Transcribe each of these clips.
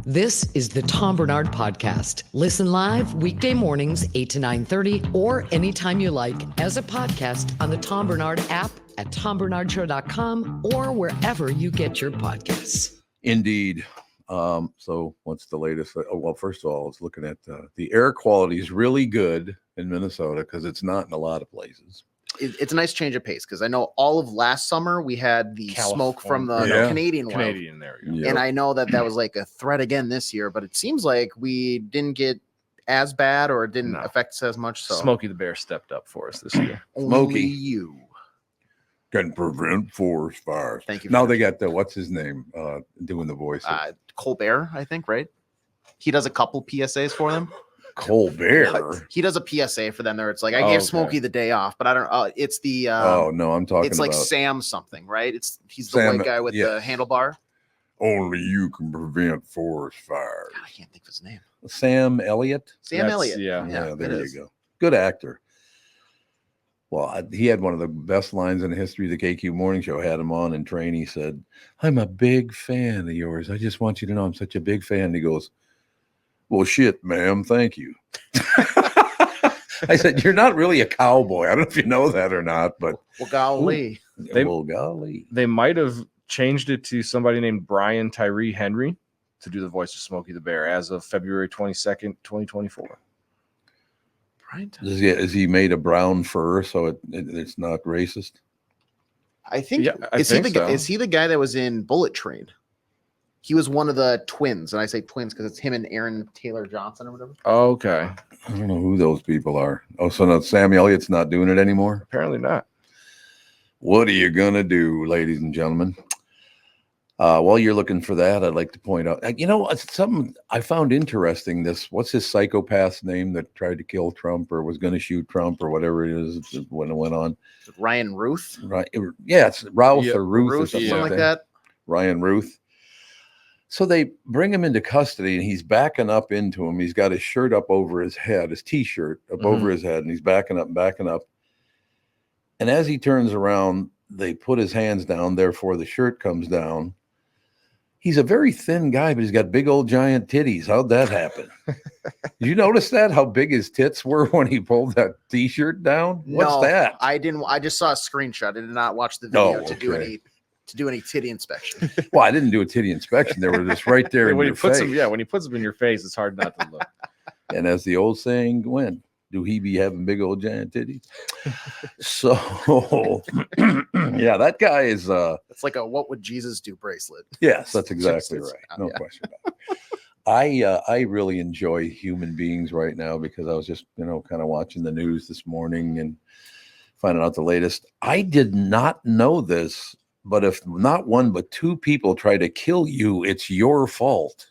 This is the Tom Barnard Podcast. Listen live weekday mornings, 8 to 9:30, or anytime you like as a podcast on the Tom Barnard app at tombarnardshow.com or wherever you get your podcasts. Indeed. So what's the latest? Well, first of all, I was looking at the air quality is really good in Minnesota because it's not in a lot of places. It's a nice change of pace because I know all of last summer we had the smoke from the Canadian there. Yeah. And I know that was like a threat again this year, but it seems like we didn't get as bad or it didn't affect us as much. So Smokey the Bear stepped up for us this year. Smokey, you can prevent forest fires. Thank you. Now they got what's his name doing the voice. Colbert, I think, right? He does a couple PSAs for them. Colbert. He does a PSA for them there. It's like I gave Smokey the day off, but I don't. It's the. I'm talking. It's like Sam something, right? He's the white guy with the handlebar. Only you can prevent forest fires. God, I can't think of his name. Sam Elliott. Elliott. Yeah. There you go. Good actor. Well, he had one of the best lines in the history of the KQ Morning Show. Had him on in train. He said, "I'm a big fan of yours. I just want you to know I'm such a big fan." And he goes, "Well, shit, ma'am. Thank you." I said, "You're not really a cowboy. I don't know if you know that or not, but well, golly, they might have changed it to somebody named Brian Tyree Henry to do the voice of Smokey the Bear as of February 22nd, 2024. Is he made of brown fur so it's not racist? I think. Is he the guy that was in Bullet Train? He was one of the twins, and I say twins because it's him and Aaron Taylor Johnson or whatever. Oh, okay. I don't know who those people are. Oh, so no, Sam Elliott's not doing it anymore? Apparently not. What are you going to do, ladies and gentlemen? While you're looking for that, I'd like to point out, something I found interesting. What's his psychopath's name that tried to kill Trump or was going to shoot Trump or whatever it is when it went on? Ryan Ruth? Right. Yeah, it's Routh or Ruth or something like that. Ryan Ruth. So they bring him into custody and he's backing up into him. He's got his shirt up over his head, his T-shirt up over his head, and he's backing up. And as he turns around, they put his hands down. Therefore, the shirt comes down. He's a very thin guy, but he's got big old giant titties. How'd that happen? Did you notice that? How big his tits were when he pulled that T-shirt down? What's that? I didn't. I just saw a screenshot. I did not watch the video to do any titty inspection. Well, I didn't do a titty inspection. They were just right there when in your face. When he puts them in your face, it's hard not to look. And as the old saying went, do he be having big old giant titties? So, yeah, that guy is. It's like a "What would Jesus do" bracelet. Yes, that's exactly right. No question about it. I really enjoy human beings right now because I was just kind of watching the news this morning and finding out the latest. I did not know this, but if not one but two people try to kill you, it's your fault.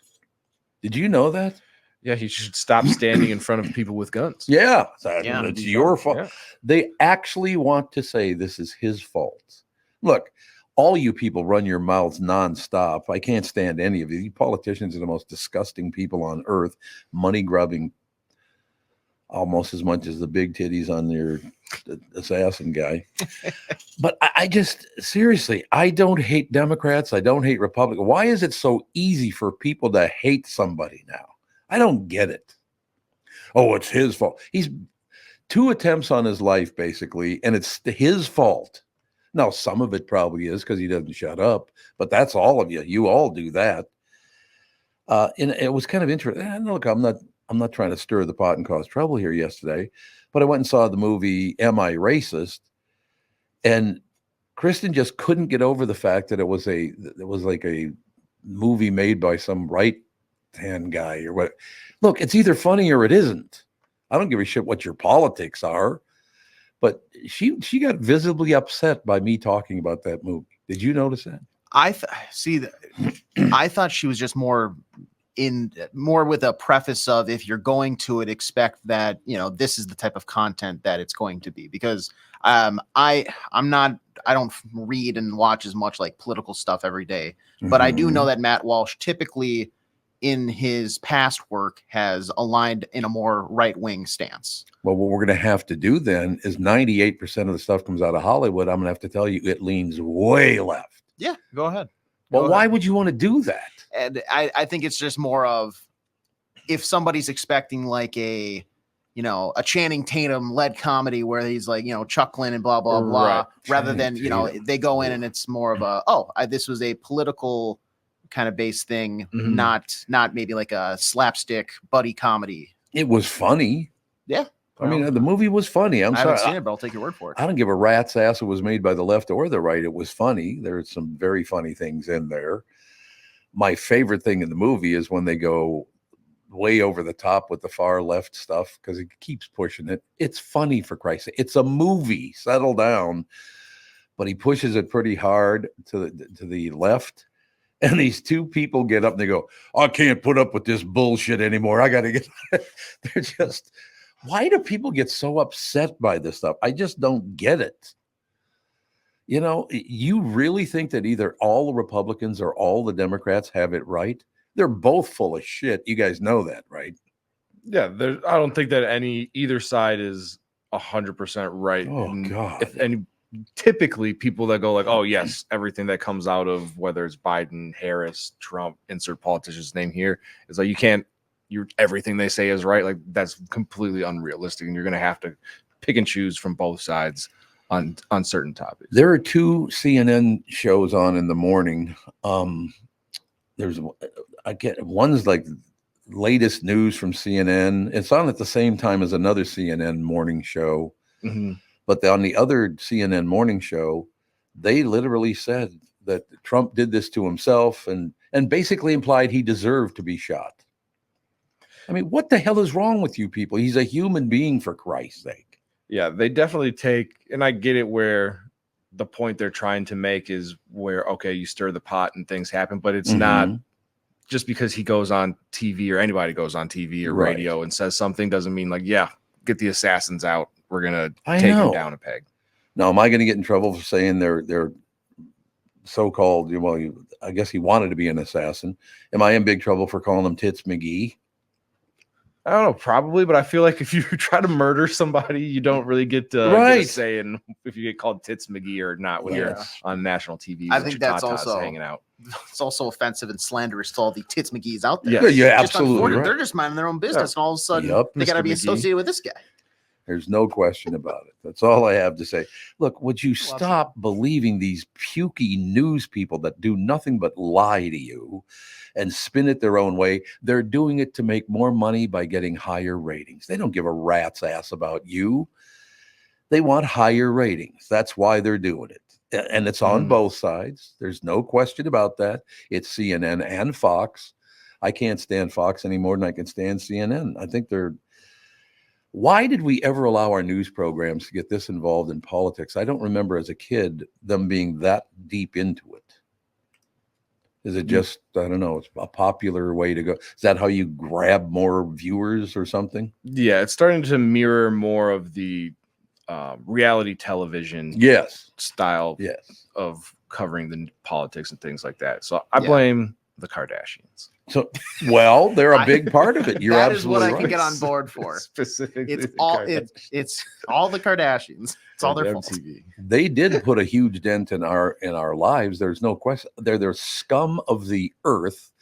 Did you know that? Yeah, he should stop standing in front of people with guns. Yeah, it's your fault. Yeah. They actually want to say this is his fault. Look, all you people run your mouths nonstop. I can't stand any of you. You politicians are the most disgusting people on earth, money grubbing almost as much as the big titties on your assassin guy. But I just, seriously, I don't hate Democrats. I don't hate Republicans. Why is it so easy for people to hate somebody now? I don't get it. Oh, it's his fault. He's 2 attempts on his life, basically, and it's his fault. Now, some of it probably is because he doesn't shut up, but that's all of you. You all do that. And it was kind of interesting. Look, I'm not trying to stir the pot and cause trouble here yesterday, but I went and saw the movie Am I Racist? And Kristen just couldn't get over the fact that it was like a movie made by some right-hand guy or what. Look, it's either funny or it isn't. I don't give a shit what your politics are. But she got visibly upset by me talking about that movie. Did you notice that? I thought she was just more with a preface of, if you're going to it, expect that, this is the type of content that it's going to be, because I don't read and watch as much like political stuff every day, but I do know that Matt Walsh typically in his past work has aligned in a more right-wing stance. Well, what we're going to have to do then is 98% of the stuff comes out of Hollywood. I'm going to have to tell you it leans way left. Yeah, go ahead. Well, why would you want to do that? And I think it's just more of if somebody's expecting like a Channing Tatum led comedy where he's like, chuckling and blah, blah, blah, Right. rather Channing than, Tatum. they go in and it's more of this was a political kind of based thing, Mhm. not maybe like a slapstick buddy comedy. It was funny. Yeah. I mean, the movie was funny. I'm I sorry. haven't seen it, but I'll take your word for it. I don't give a rat's ass it was made by the left or the right. It was funny. There's some very funny things in there. My favorite thing in the movie is when they go way over the top with the far left stuff because it keeps pushing it. It's funny, for Christ's sake. It's a movie. Settle down. But he pushes it pretty hard to the left. And these two people get up and they go, I can't put up with this bullshit anymore. I got to get. They're just. Why do people get so upset by this stuff? I just don't get it. You really think that either all the Republicans or all the Democrats have it right? They're both full of shit. You guys know that, right? Yeah, I don't think that either side is 100% right. Oh, God. Typically people that go like, oh yes, everything that comes out of whether it's Biden, Harris, Trump, insert politician's name here, is like everything they say is right. Like that's completely unrealistic, and you're going to have to pick and choose from both sides on certain topics. There are two CNN shows on in the morning. One's like latest news from CNN. It's on at the same time as another CNN morning show. Mm-hmm. But on the other CNN morning show, they literally said that Trump did this to himself and basically implied he deserved to be shot. I mean, what the hell is wrong with you people? He's a human being, for Christ's sake. Yeah, they definitely and I get it where the point they're trying to make is where, okay, you stir the pot and things happen, but it's not just because he goes on TV or anybody goes on TV or radio and says something doesn't mean like, yeah, get the assassins out. We're going to take him down a peg. Now, am I going to get in trouble for saying they're so-called, I guess he wanted to be an assassin. Am I in big trouble for calling him Tits McGee? I don't know, probably, but I feel like if you try to murder somebody, you don't really get a say in if you get called Tits McGee or not when you're on national TV. I think that's also hanging out. It's also offensive and slanderous to all the Tits McGees out there. Yeah, you're absolutely right. They're just minding their own business, and all of a sudden they got to be associated with this guy. There's no question about it. That's all I have to say. Look, would you stop believing these pukey news people that do nothing but lie to you and spin it their own way? They're doing it to make more money by getting higher ratings. They don't give a rat's ass about you. They want higher ratings. That's why they're doing it. And it's on both sides. There's no question about that. It's CNN and Fox. I can't stand Fox any more than I can stand CNN. I think why did we ever allow our news programs to get this involved in politics? I don't remember as a kid them being that deep into it. Is it just, I don't know, it's a popular way to go? Is that how you grab more viewers or something? Yeah, it's starting to mirror more of the reality television style of covering the politics and things like that. So I blame the Kardashians. So, they're a big part of it. You're that absolutely is what right. I can get on board for. Specifically, it's all the Kardashians. It's all their fault. TV. They did put a huge dent in our lives. There's no question. They're the scum of the earth.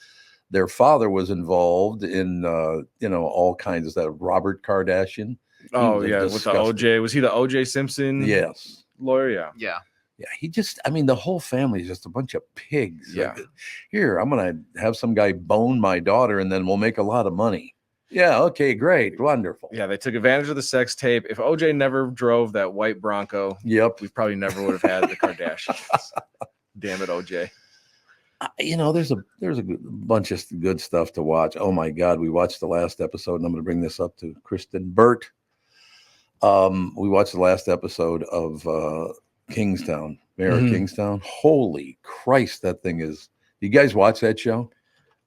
Their father was involved in all kinds of stuff. Robert Kardashian. Oh yeah, with the OJ. Was he the OJ Simpson? Yes. Lawyer. Yeah. Yeah. Yeah, the whole family is just a bunch of pigs. Yeah. Here, I'm going to have some guy bone my daughter and then we'll make a lot of money. Yeah, okay, great, wonderful. Yeah, they took advantage of the sex tape. If OJ never drove that white Bronco, we probably never would have had the Kardashians. Damn it, OJ. There's a bunch of good stuff to watch. Oh my God, we watched the last episode, and I'm going to bring this up to Kristen Burt. We watched the last episode of Kingstown, Mayor of Kingstown. Holy Christ, that thing is. You guys watch that show?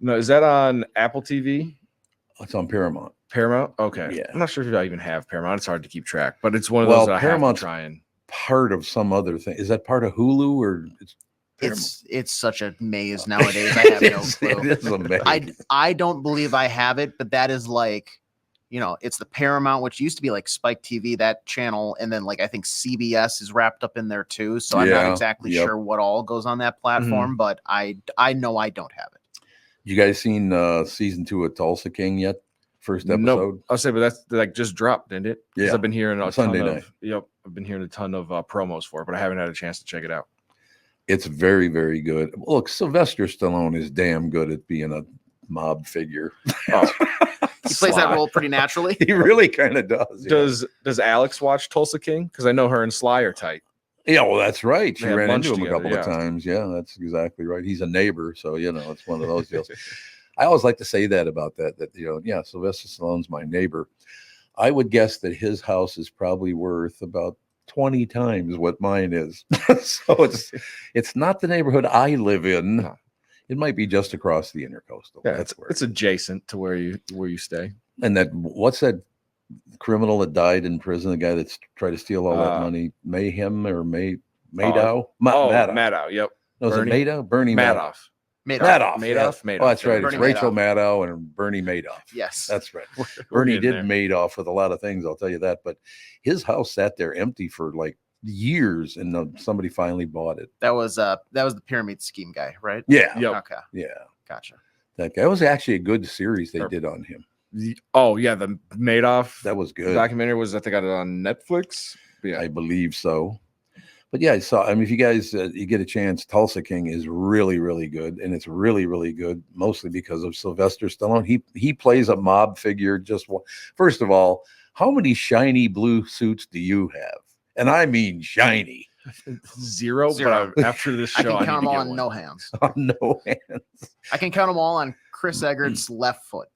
No, is that on Apple TV? It's on Paramount. Paramount? Okay. Yeah. I'm not sure if I even have Paramount. It's hard to keep track, but it's one of those that Paramount's I have to try and part of some other thing. Is that part of Hulu or it's such a maze nowadays. I have no clue. It is a maze. I don't believe I have it, but that is like, it's the Paramount, which used to be like Spike TV, that channel, and then like I think CBS is wrapped up in there too. So I'm not exactly sure what all goes on that platform, but I know I don't have it. You guys seen season 2 of Tulsa King yet? First episode? Nope. I'll say, but that's like just dropped, didn't it? Yeah. I've been hearing a Sunday ton night. of. Yep, I've been hearing a ton of promos for it, but I haven't had a chance to check it out. It's very, very good. Look, Sylvester Stallone is damn good at being a mob figure. Oh, he plays that role pretty naturally. He really kind of does. Does Alex watch Tulsa King? Because I know her and Sly are tight. Yeah, well, that's right. She They had ran lunch into him a together, couple of times. Yeah, that's exactly right. He's a neighbor, so it's one of those deals. I always like to say that about that. Sylvester Stallone's my neighbor. I would guess that his house is probably worth about 20 times what mine is. So it's not the neighborhood I live in. No. It might be just across the intercoastal. Yeah, That's where it's adjacent to where you stay. And what's that criminal that died in prison? The guy that's tried to steal all that money, Mayhem or Madow? Madow. Yep. No, was it Madow? Bernie Madoff. Madoff. Madoff. Oh, that's right. Bernie It's Rachel Madoff. Maddow and Bernie Madoff. Yes. That's right. We're Bernie getting did Madoff with a lot of things, I'll tell you that. But his house sat there empty for like years, and somebody finally bought it. That was the pyramid scheme guy, right? Yeah. Yep. Okay. Yeah. Gotcha. That guy was actually a good series they did on him. the Madoff That was good. documentary was, I think, on Netflix. Yeah, I believe so. But yeah, if you guys you get a chance, Tulsa King is really, really good, and it's really, really good, mostly because of Sylvester Stallone. He plays a mob figure. First of all, how many shiny blue suits do you have? And I mean shiny. Zero. But after this show, I can count them all on one. no hands. On no hands. I can count them all on Chris Egert's left foot.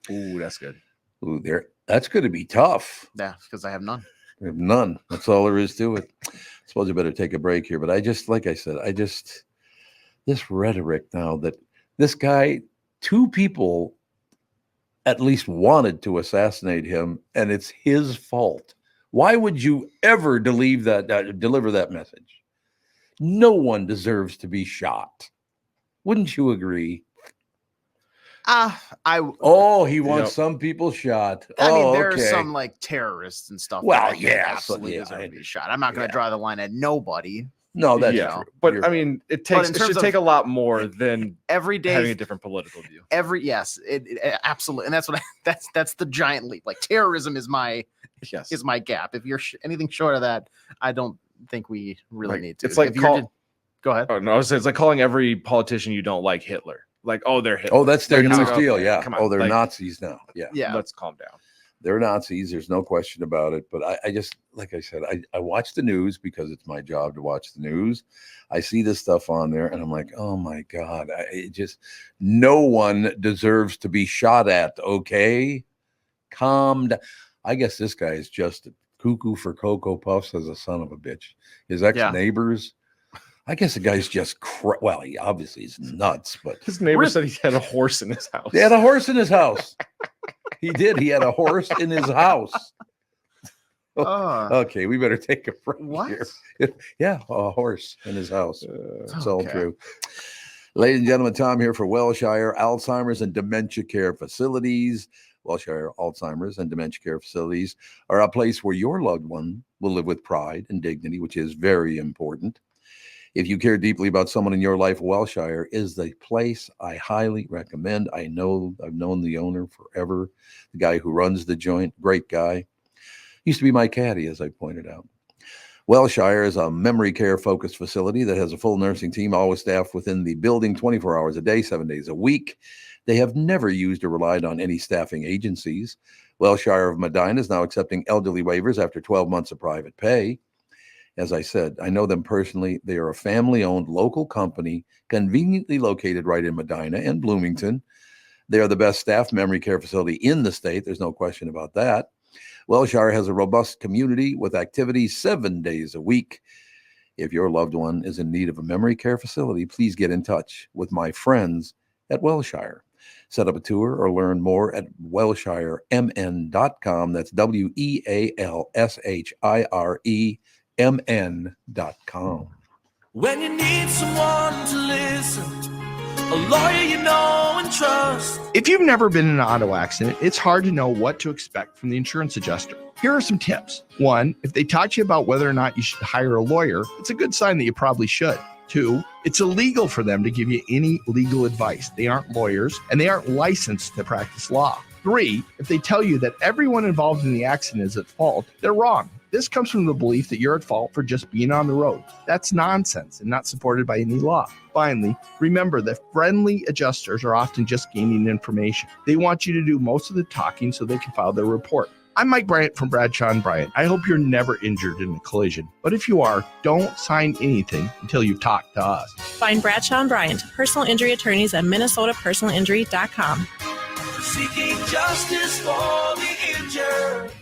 Ooh, that's good. Ooh, that's going to be tough. Yeah, because I have none. We have none. That's all there is to it. I suppose I better take a break here. But like I said, this rhetoric now that this guy, 2 people at least wanted to assassinate him, and it's his fault. Why would you ever deliver that message? No one deserves to be shot. Wouldn't you agree? He wants some people shot. I mean, there okay. are some like terrorists and stuff. Well, that I think yeah, absolutely so, deserve yeah, to be shot. I'm not going to draw the line at nobody. No, that's yeah, true. but I mean, it should take a lot more than every day having a different political view. It absolutely, and that's what that's the giant leap. Like terrorism is my gap. If you're anything short of that, I don't think we really need to. It's like go ahead. Oh no, it's like calling every politician you don't like Hitler. Like, oh, they're Hitler. Oh, that's their new deal. Okay, Yeah. come on, They're Nazis now. Yeah. Yeah. Let's calm down. They're Nazis. There's no question about it. But I just, like I said, I watch the news because it's my job to watch the news. I see this stuff on there and I'm like, oh my God, no one deserves to be shot at. Okay. Calm down. I guess this guy is just cuckoo for Cocoa Puffs as a son of a bitch. His ex-neighbors. I guess the guy's just he obviously is nuts, but his neighbor said he had a horse in his house. He had a horse in his house. He did. He had a horse in his house. Okay, we better take a break here. Yeah, a horse in his house. It's all true. Ladies and gentlemen, Tom here for Wellshire Alzheimer's and Dementia Care Facilities. Wellshire Alzheimer's and Dementia Care Facilities are a place where your loved one will live with pride and dignity, which is very important. If you care deeply about someone in your life, Wellshire is the place I highly recommend. I've known the owner forever, the guy who runs the joint, great guy. Used to be my caddy, as I pointed out. Wellshire is a memory care focused facility that has a full nursing team, always staffed within the building 24 hours a day, 7 days a week. They have never used or relied on any staffing agencies. Wellshire of Medina is now accepting elderly waivers after 12 months of private pay. As I said, I know them personally. They are a family-owned local company, conveniently located right in Medina and Bloomington. They are the best staffed memory care facility in the state. There's no question about that. Wellshire has a robust community with activities 7 days a week. If your loved one is in need of a memory care facility, please get in touch with my friends at Wellshire. Set up a tour or learn more at wellshiremn.com. That's WELSHIREMN.com. When you need someone to listen, A lawyer you know and trust. If you've never been in an auto accident, it's hard to know what to expect from the insurance adjuster. Here are some tips. 1, if they talk to you about whether or not you should hire a lawyer, it's a good sign that you probably should. 2, it's illegal for them to give you any legal advice. They aren't lawyers and they aren't licensed to practice law. 3, if they tell you that everyone involved in the accident is at fault, they're wrong. This comes from the belief that you're at fault for just being on the road. That's nonsense and not supported by any law. Finally, remember that friendly adjusters are often just gaining information. They want you to do most of the talking so they can file their report. I'm Mike Bryant from Bradshaw & Bryant. I hope you're never injured in a collision. But if you are, don't sign anything until you've talked to us. Find Bradshaw & Bryant, personal injury attorneys at minnesotapersonalinjury.com. Seeking justice for the injured.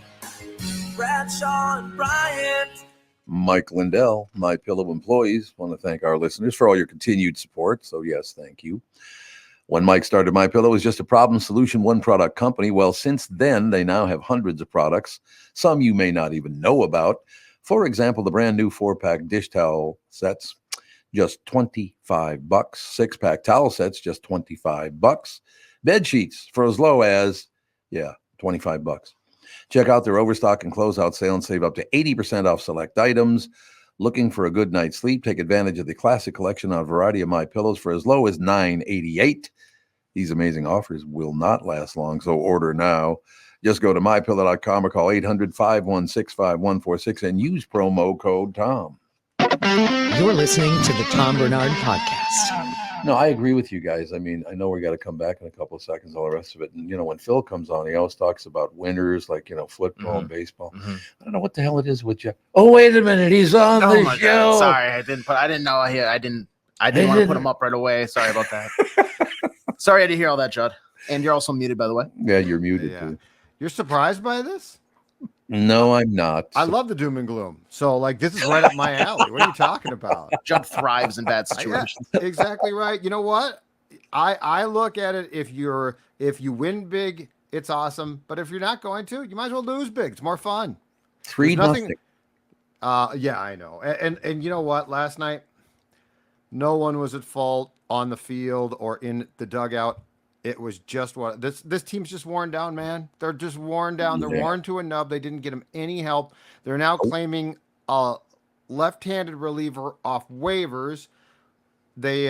Bradshaw & Bryant. Mike Lindell, My Pillow employees, want to thank our listeners for all your continued support. So yes, thank you. When Mike started My Pillow, it was just a problem solution, one product company. Well, since then, they now have hundreds of products, some you may not even know about. For example, the brand new 4-pack dish towel sets, just $25. 6-pack towel sets, just $25. Bed sheets for as low as, $25. Check out their overstock and closeout sale and save up to 80% off select items. Looking for a good night's sleep? Take advantage of the classic collection on a variety of My Pillows for as low as $9.88. These amazing offers will not last long, so order now. Just go to mypillow.com or call 800-516-5146 and use promo code TOM. You're listening to the Tom Barnard Podcast. No, I agree with you guys. I mean, I know we got to come back in a couple of seconds, all the rest of it. And, when Phil comes on, he always talks about winners, like, football and baseball. I don't know what the hell it is with you. Oh, wait a minute. He's on the my show. God. Sorry, I didn't know. I didn't want to put him up right away. Sorry about that. Sorry I didn't hear all that, Judd. And you're also muted, by the way. Yeah, you're muted too. You're surprised by this? No, I'm not. I love the doom and gloom. So, this is right up my alley. What are you talking about? Judd thrives in bad situations. Exactly right. You know what? I look at it, if you win big, it's awesome. But if you're not going to, you might as well lose big. It's more fun. 3-0. Yeah, I know. And you know what? Last night, no one was at fault on the field or in the dugout. It was just this team's just worn down, man. They're just worn down. They're worn to a nub. They didn't get them any help. They're now claiming a left-handed reliever off waivers. They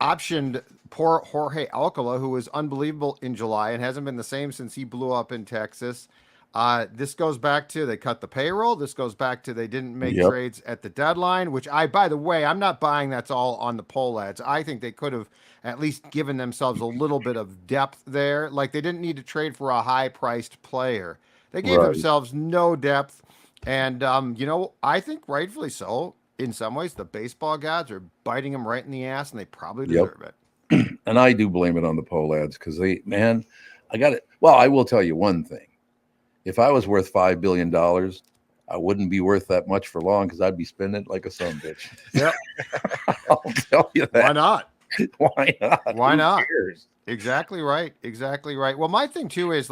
optioned poor Jorge Alcala, who was unbelievable in July and hasn't been the same since he blew up in Texas. This goes back to they cut the payroll. This goes back to they didn't make trades at the deadline, which by the way, I'm not buying that's all on the poll ads. I think they could have at least given themselves a little bit of depth there. Like they didn't need to trade for a high-priced player. They gave themselves no depth. And, I think rightfully so. In some ways, the baseball gods are biting them right in the ass, and they probably deserve it. And I do blame it on the poll ads because I got it. Well, I will tell you one thing. If I was worth $5 billion, I wouldn't be worth that much for long because I'd be spending it like a son bitch. Yep. I'll tell you that. Why not? Why not? Why Who not? cares? Exactly right. Exactly right. Well, my thing too is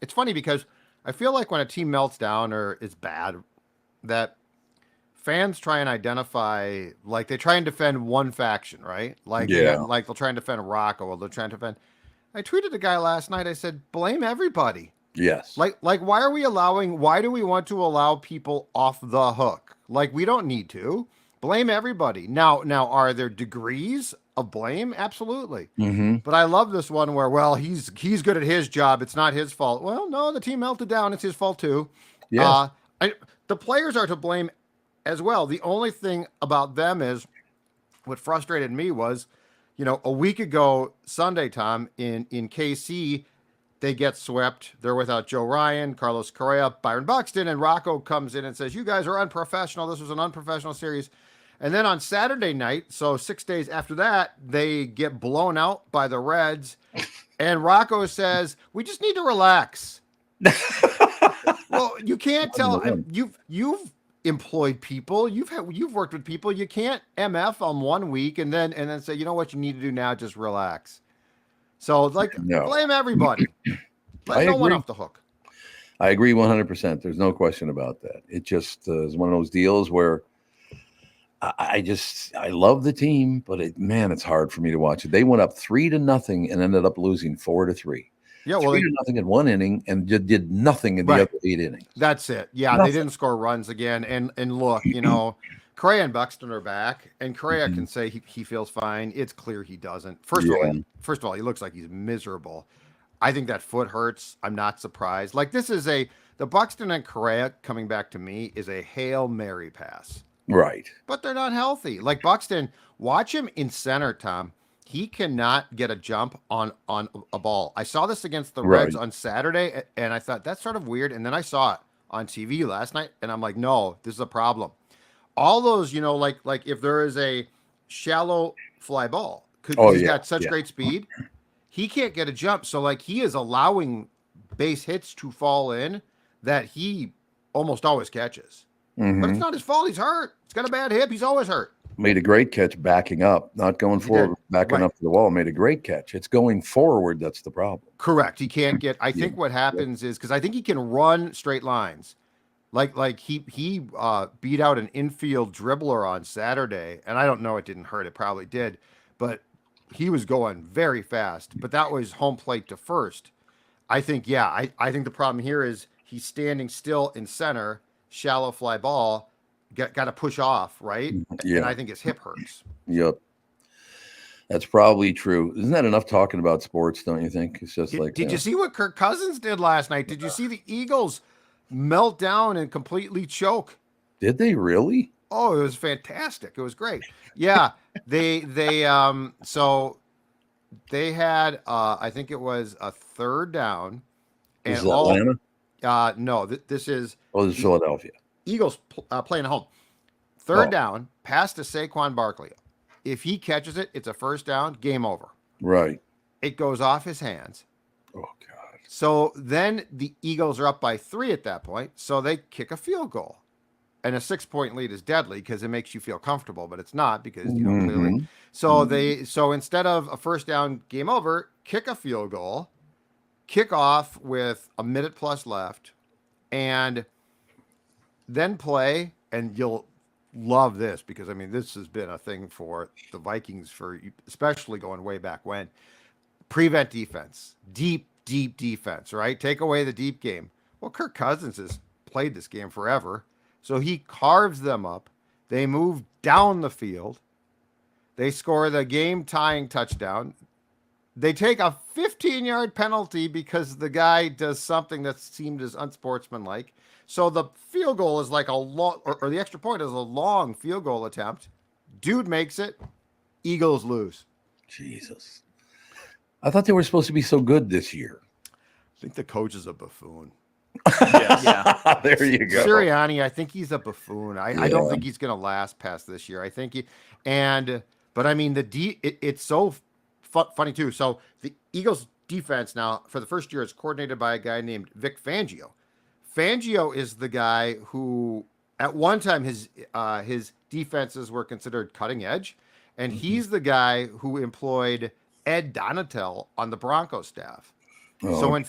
it's funny because I feel like when a team melts down or is bad, that fans try and identify, they try and defend one faction, right? They'll try and defend Rocco, or they'll try and defend. I tweeted a guy last night. I said, blame everybody. Yes. Why do we want to allow people off the hook? We don't need to. Blame everybody. Now, are there degrees of blame? Absolutely. Mm-hmm. But I love this one where, he's good at his job. It's not his fault. Well, no, the team melted down. It's his fault too. Yes. The players are to blame as well. The only thing about them is what frustrated me was, a week ago, Sunday, Tom, in KC, they get swept. They're without Joe Ryan, Carlos Correa, Byron Buxton, and Rocco comes in and says, you guys are unprofessional. This was an unprofessional series. And then on Saturday night, so 6 days after that, they get blown out by the Reds. And Rocco says, we just need to relax. Well, you can't tell. You've employed people. You've worked with people. You can't MF on 1 week and then say, you know what you need to do now? Just relax. So blame everybody. Let no one off the hook. I agree 100%. There's no question about that. It just is one of those deals where I love the team, but it's hard for me to watch it. They went up 3-0 and ended up losing 4-3. Yeah, well, 3-0 in one inning and did nothing in the Right. other 8 innings. that's it. Yeah, Nothing. they didn't score runs again. And look, Correa and Buxton are back, and Correa can say he feels fine. It's clear he doesn't. First of all, he looks like he's miserable. I think that foot hurts. I'm not surprised. Like the Buxton and Correa coming back to me is a Hail Mary pass. Right. But they're not healthy. Like Buxton, watch him in center, Tom. He cannot get a jump on a ball. I saw this against the Reds on Saturday, and I thought that's sort of weird. And then I saw it on TV last night, and I'm like, no, this is a problem. All those, like if there is a shallow fly ball, because he's got such great speed, he can't get a jump. So like he is allowing base hits to fall in that he almost always catches. But it's not his fault. He's hurt. He's got a bad hip. He's always hurt. Made a great catch backing up, not going forward, backing up to the wall. Made a great catch. It's going forward that's the problem. Correct. He can't get. I think what happens is because I think he can run straight lines. Like he beat out an infield dribbler on Saturday, and I don't know. It didn't hurt. It probably did, but he was going very fast. But that was home plate to first. I think. Yeah. I think the problem here is he's standing still in center. Shallow fly ball, got to push off, right? Yeah. And I think his hip hurts. Yep. That's probably true. Isn't that enough talking about sports, don't you think? It's just Did you see what Kirk Cousins did last night? Did you see the Eagles melt down and completely choke? Did they really? Oh, it was fantastic. It was great. Yeah. So they had I think it was a third down. Is it Atlanta? No, this is. Oh, this is Philadelphia. Eagles playing at home. Third down, pass to Saquon Barkley. If he catches it, it's a first down, game over. Right. It goes off his hands. Oh, God. So then the Eagles are up by 3 at that point. So they kick a field goal. And a 6-point lead is deadly because it makes you feel comfortable, but it's not because, clearly. So instead of a first down, game over, kick a field goal. Kick off with a minute plus left, and then play, and you'll love this because, this has been a thing for the Vikings especially going way back when. Prevent defense, deep defense, right? Take away the deep game. Well, Kirk Cousins has played this game forever, so he carves them up. They move down the field. They score the game-tying touchdown. They take a 15-yard penalty because the guy does something that seemed as unsportsmanlike. So the field goal is like a long, or the extra point is a long field goal attempt. Dude makes it. Eagles lose. Jesus. I thought they were supposed to be so good this year. I think the coach is a buffoon. Yeah. There you go. Sirianni, I think he's a buffoon. I don't think he's going to last past this year. I think it's so funny too. So the Eagles defense now for the first year is coordinated by a guy named Vic Fangio. Fangio is the guy who at one time his defenses were considered cutting edge. And he's the guy who employed Ed Donatel on the Broncos staff. So when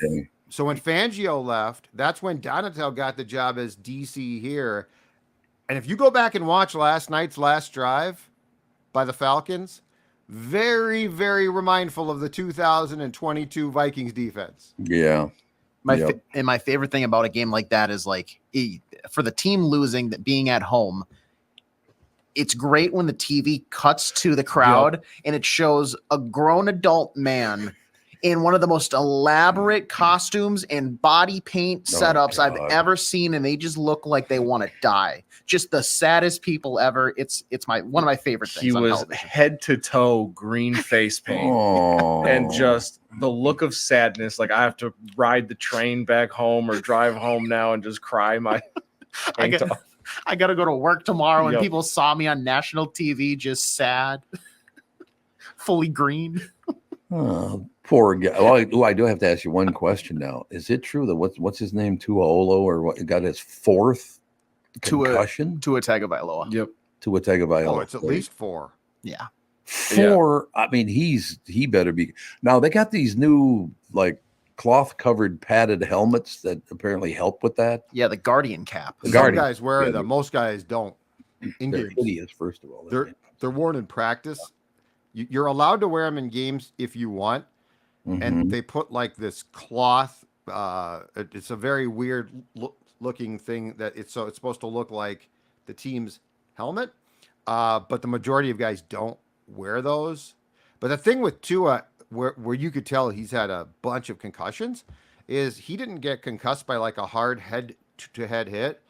Fangio left, that's when Donatel got the job as DC here. And if you go back and watch last night's last drive by the Falcons, very, very mindful of the 2022 Vikings defense. Yeah. My favorite thing about a game like that is for the team losing, that being at home, it's great when the TV cuts to the crowd and it shows a grown adult man in one of the most elaborate costumes and body paint setups I've ever seen, and they just look like they want to die. Just the saddest people ever. It's one of my favorite things. He was television. Head to toe green face paint, and just the look of sadness. Like I have to ride the train back home or drive home now and just cry my. I got to go to work tomorrow, and people saw me on national TV, just sad, fully green. Oh, poor guy. Well, I do have to ask you one question now. Is it true that what's his name, Tuaolo, or what got his 4th concussion? Tua Tagovailoa. Yep. Tua Tagovailoa. Oh, it's at least 4. Yeah. 4. I mean, he better be. Now they got these new cloth covered padded helmets that apparently help with that. Yeah, the Guardian cap. Some guys wear them. Most guys don't. in They're games. hideous, first of all. They're worn in practice. You're allowed to wear them in games if you want, and they put like this cloth. It's a very weird looking thing that it's supposed to look like the team's helmet, but the majority of guys don't wear those. But the thing with Tua, where you could tell he's had a bunch of concussions, is he didn't get concussed by like a hard head-to-head hit.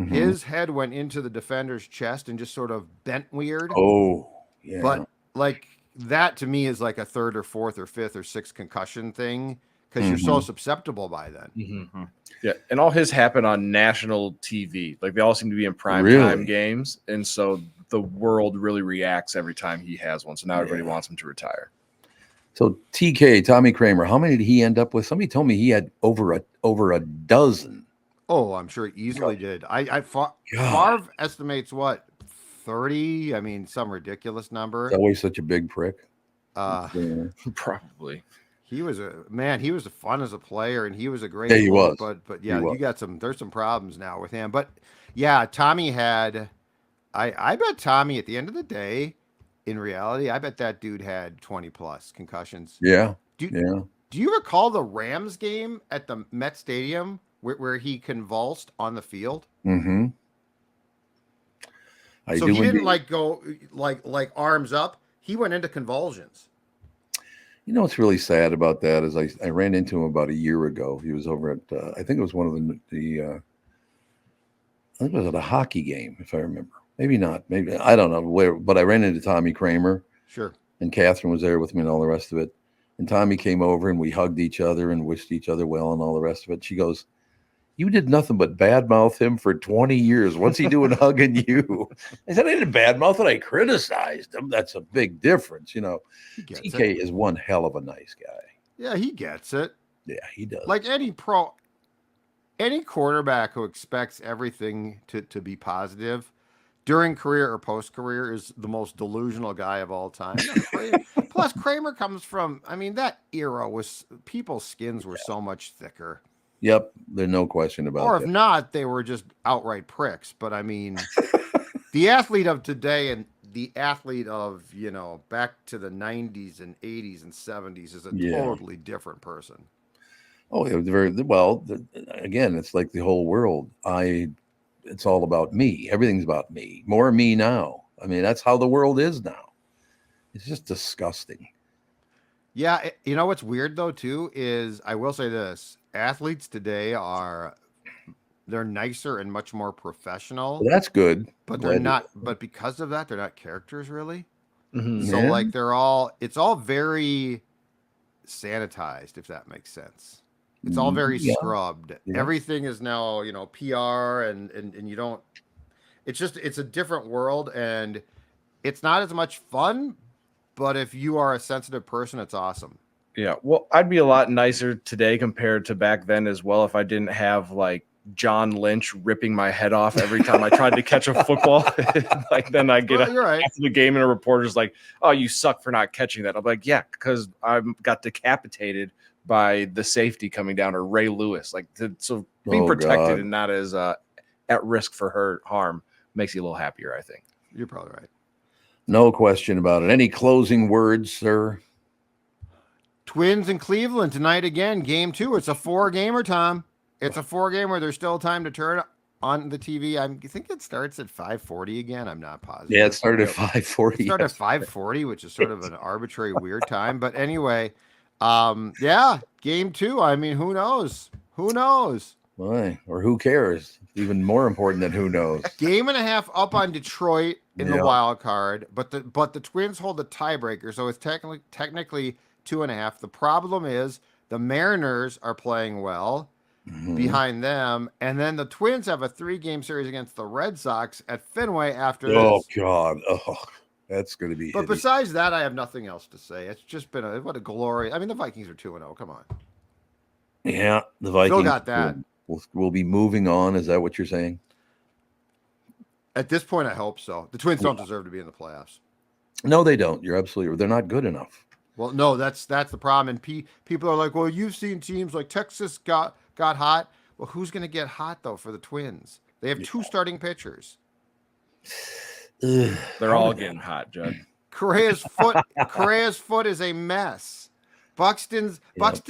His head went into the defender's chest and just sort of bent weird. Oh, yeah. But like that to me is like a third or fourth or fifth or sixth concussion thing because you're so susceptible by then. Yeah, and all his happen on national TV. Like they all seem to be in primetime games, and so the world really reacts every time he has one. So now everybody wants him to retire. So TK, Tommy Kramer, how many did he end up with? Somebody told me he had over a dozen. Oh, I'm sure he easily did. Favre estimates what, 30? I mean, some ridiculous number. He's always such a big prick. Probably. He was fun as a player, and he was a great. Yeah, he was. But yeah, there's some problems now with him. But yeah, Tommy had. I bet Tommy at the end of the day, in reality, I bet that dude had 20 plus concussions. Yeah. Do you recall the Rams game at the Met Stadium where he convulsed on the field? Mm-hmm. So he didn't like go like arms up. He went into convulsions. You know what's really sad about that is I ran into him about a year ago. He was over at I think it was one of I think it was at a hockey game, if I remember. Maybe not. Maybe I don't know where. But I ran into Tommy Kramer. Sure. And Catherine was there with me and all the rest of it. And Tommy came over and we hugged each other and wished each other well and all the rest of it. She goes, "You did nothing but badmouth him for 20 years. What's he doing hugging you?" I said, "I didn't badmouth it. I criticized him." That's a big difference. You know, TK is one hell of a nice guy. Yeah, he gets it. Yeah, he does. Like any quarterback who expects everything to be positive during career or post-career is the most delusional guy of all time. Plus, Kramer comes from, I mean, that era was people's skins were so much thicker. Yep, there's no question about it. Or if not, they were just outright pricks. But I mean, the athlete of today and the athlete of, back to the 90s and 80s and 70s is a totally different person. Oh, it was very well. Again, it's like the whole world. It's all about me. Everything's about me. More me now. I mean, that's how the world is now. It's just disgusting. Yeah, you know what's weird though too is I will say this: athletes today they're nicer and much more professional. Well, that's good, but they're not. But because of that, they're not characters really. Mm-hmm. So like it's all very sanitized, if that makes sense. It's all very scrubbed. Yeah. Everything is now, PR and you don't, it's a different world and it's not as much fun, but if you are a sensitive person, it's awesome. Yeah. Well, I'd be a lot nicer today compared to back then as well. If I didn't have like John Lynch ripping my head off every time I tried to catch a football. Like then I get after the game and a reporter's like, "Oh, you suck for not catching that." I'm like, "Yeah, because I got decapitated by the safety coming down or Ray Lewis." Like, so being protected and not as at risk for harm makes you a little happier, I think. You're probably right. No question about it. Any closing words, sir? Twins in Cleveland tonight again, game 2. It's a 4-gamer, Tom. It's a 4-gamer. There's still time to turn on the TV. I think it starts at 5:40 again. I'm not positive. Yeah, it started at 5:40. It started at 5:40, which is sort of an arbitrary weird time. But anyway, game 2. I mean, who knows? Who knows? Why? Or who cares? Even more important than who knows. Game and a half up on Detroit in the wild card, but the Twins hold the tiebreaker, so it's technically 2.5. The problem is the Mariners are playing well behind them, and then the Twins have a 3-game series against the Red Sox at Fenway after this. Oh God! Oh, that's going to be. But besides that, I have nothing else to say. It's just been what a glory. I mean, the Vikings are 2-0. Come on. Yeah, the Vikings still got that. We'll be moving on. Is that what you're saying? At this point, I hope so. The Twins don't deserve to be in the playoffs. No, they don't. You're absolutely right. They're not good enough. Well, no, that's the problem. And people are like, well, you've seen teams like Texas got hot. Well, who's going to get hot, though, for the Twins? They have 2 starting pitchers. They're all getting hot, Judd. Correa's foot is a mess. Buxton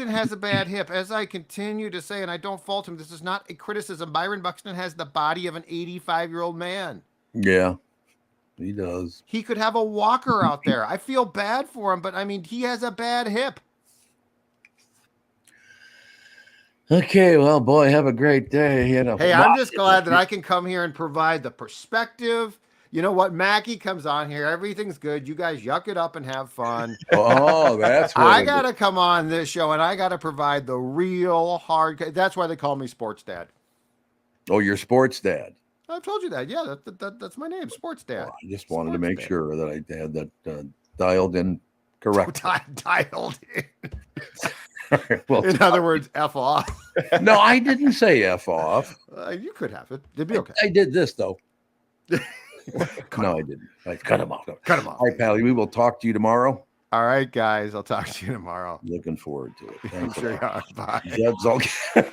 has a bad hip. As I continue to say, and I don't fault him, this is not a criticism. Byron Buxton has the body of an 85-year-old man. Yeah, he does. He could have a walker out there. I feel bad for him, but I mean, he has a bad hip. Okay, well, boy, have a great day. Hey, I'm just glad that I can come here and provide the perspective. You know what? Mackie comes on here. Everything's good. You guys yuck it up and have fun. Oh, that's what I got to come on this show, and I got to provide the real hard. That's why they call me Sports Dad. Oh, you're Sports Dad. I've told you that. Yeah, that's my name, Sports Dad. Well, I just wanted to make sure that I had that dialed in correctly. Dialed in. Well, in other words, F off. No, I didn't say F off. You could have it. It'd be okay. I did this, though. No, I didn't. I cut him off. Cut him off. All right, Pally, we will talk to you tomorrow. All right, guys. I'll talk to you tomorrow. Looking forward to it. I'm Thanks sure a you lot. are. Bye.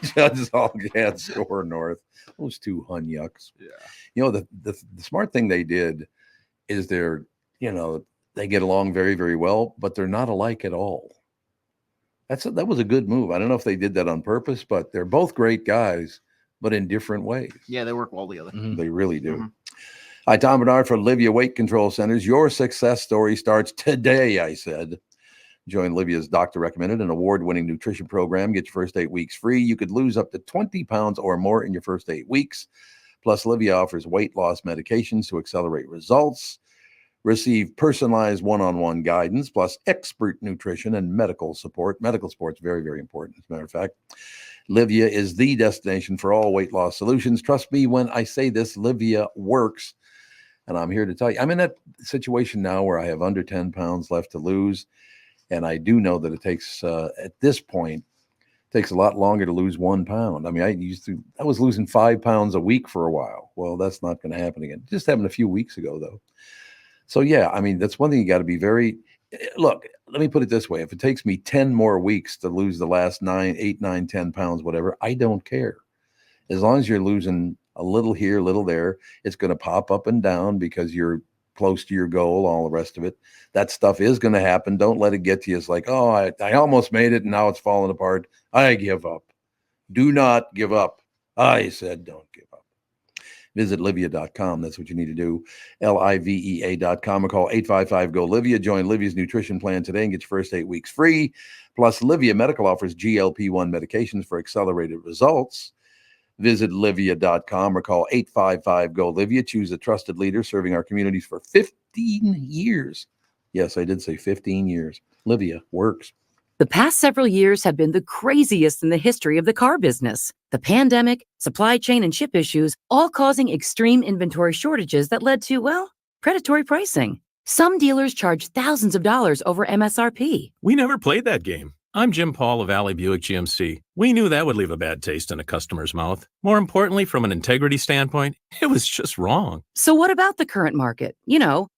Judd's all get SKOR North. Those two hunyucks. Yeah. You know, the smart thing they did is they get along very, very well, but they're not alike at all. That was a good move. I don't know if they did that on purpose, but they're both great guys, but in different ways. Yeah, they work well together. They really do. Hi, Tom Bernard for Livia Weight Control Centers. Your success story starts today, I said. Join Livia's doctor-recommended and award-winning nutrition program. Get your first 8 weeks free. You could lose up to 20 pounds or more in your first 8 weeks. Plus, Livia offers weight loss medications to accelerate results. Receive personalized one-on-one guidance, plus expert nutrition and medical support. Medical support is very, very important, as a matter of fact. Livia is the destination for all weight loss solutions. Trust me when I say this, Livia works. And I'm here to tell you, I'm in that situation now where I have under 10 pounds left to lose. And I do know that it takes, at this point, takes a lot longer to lose 1 pound. I mean, I was losing 5 pounds a week for a while. Well, that's not going to happen again. Just happened a few weeks ago, though. So, yeah, I mean, that's one thing you got to be look, let me put it this way. If it takes me 10 more weeks to lose the last 8, 9, 10 pounds, whatever, I don't care. As long as you're losing a little here, a little there, it's going to pop up and down because you're close to your goal, all the rest of it. That stuff is going to happen. Don't let it get to you. It's like, oh, I almost made it and now it's falling apart. I give up. Do not give up. I said don't give up. Visit Livia.com. That's what you need to do. LIVEA.com or call 855-GO-LIVIA. Join Livia's nutrition plan today and get your first 8 weeks free. Plus, Livia Medical offers GLP-1 medications for accelerated results. Visit Livia.com or call 855-GO-LIVIA. Choose a trusted leader serving our communities for 15 years. Yes, I did say 15 years. Livia works. The past several years have been the craziest in the history of the car business. The pandemic, supply chain, and chip issues, all causing extreme inventory shortages that led to, predatory pricing. Some dealers charge thousands of dollars over MSRP. We never played that game. I'm Jim Paul of Valley Buick GMC. We knew that would leave a bad taste in a customer's mouth. More importantly, from an integrity standpoint, it was just wrong. So what about the current market?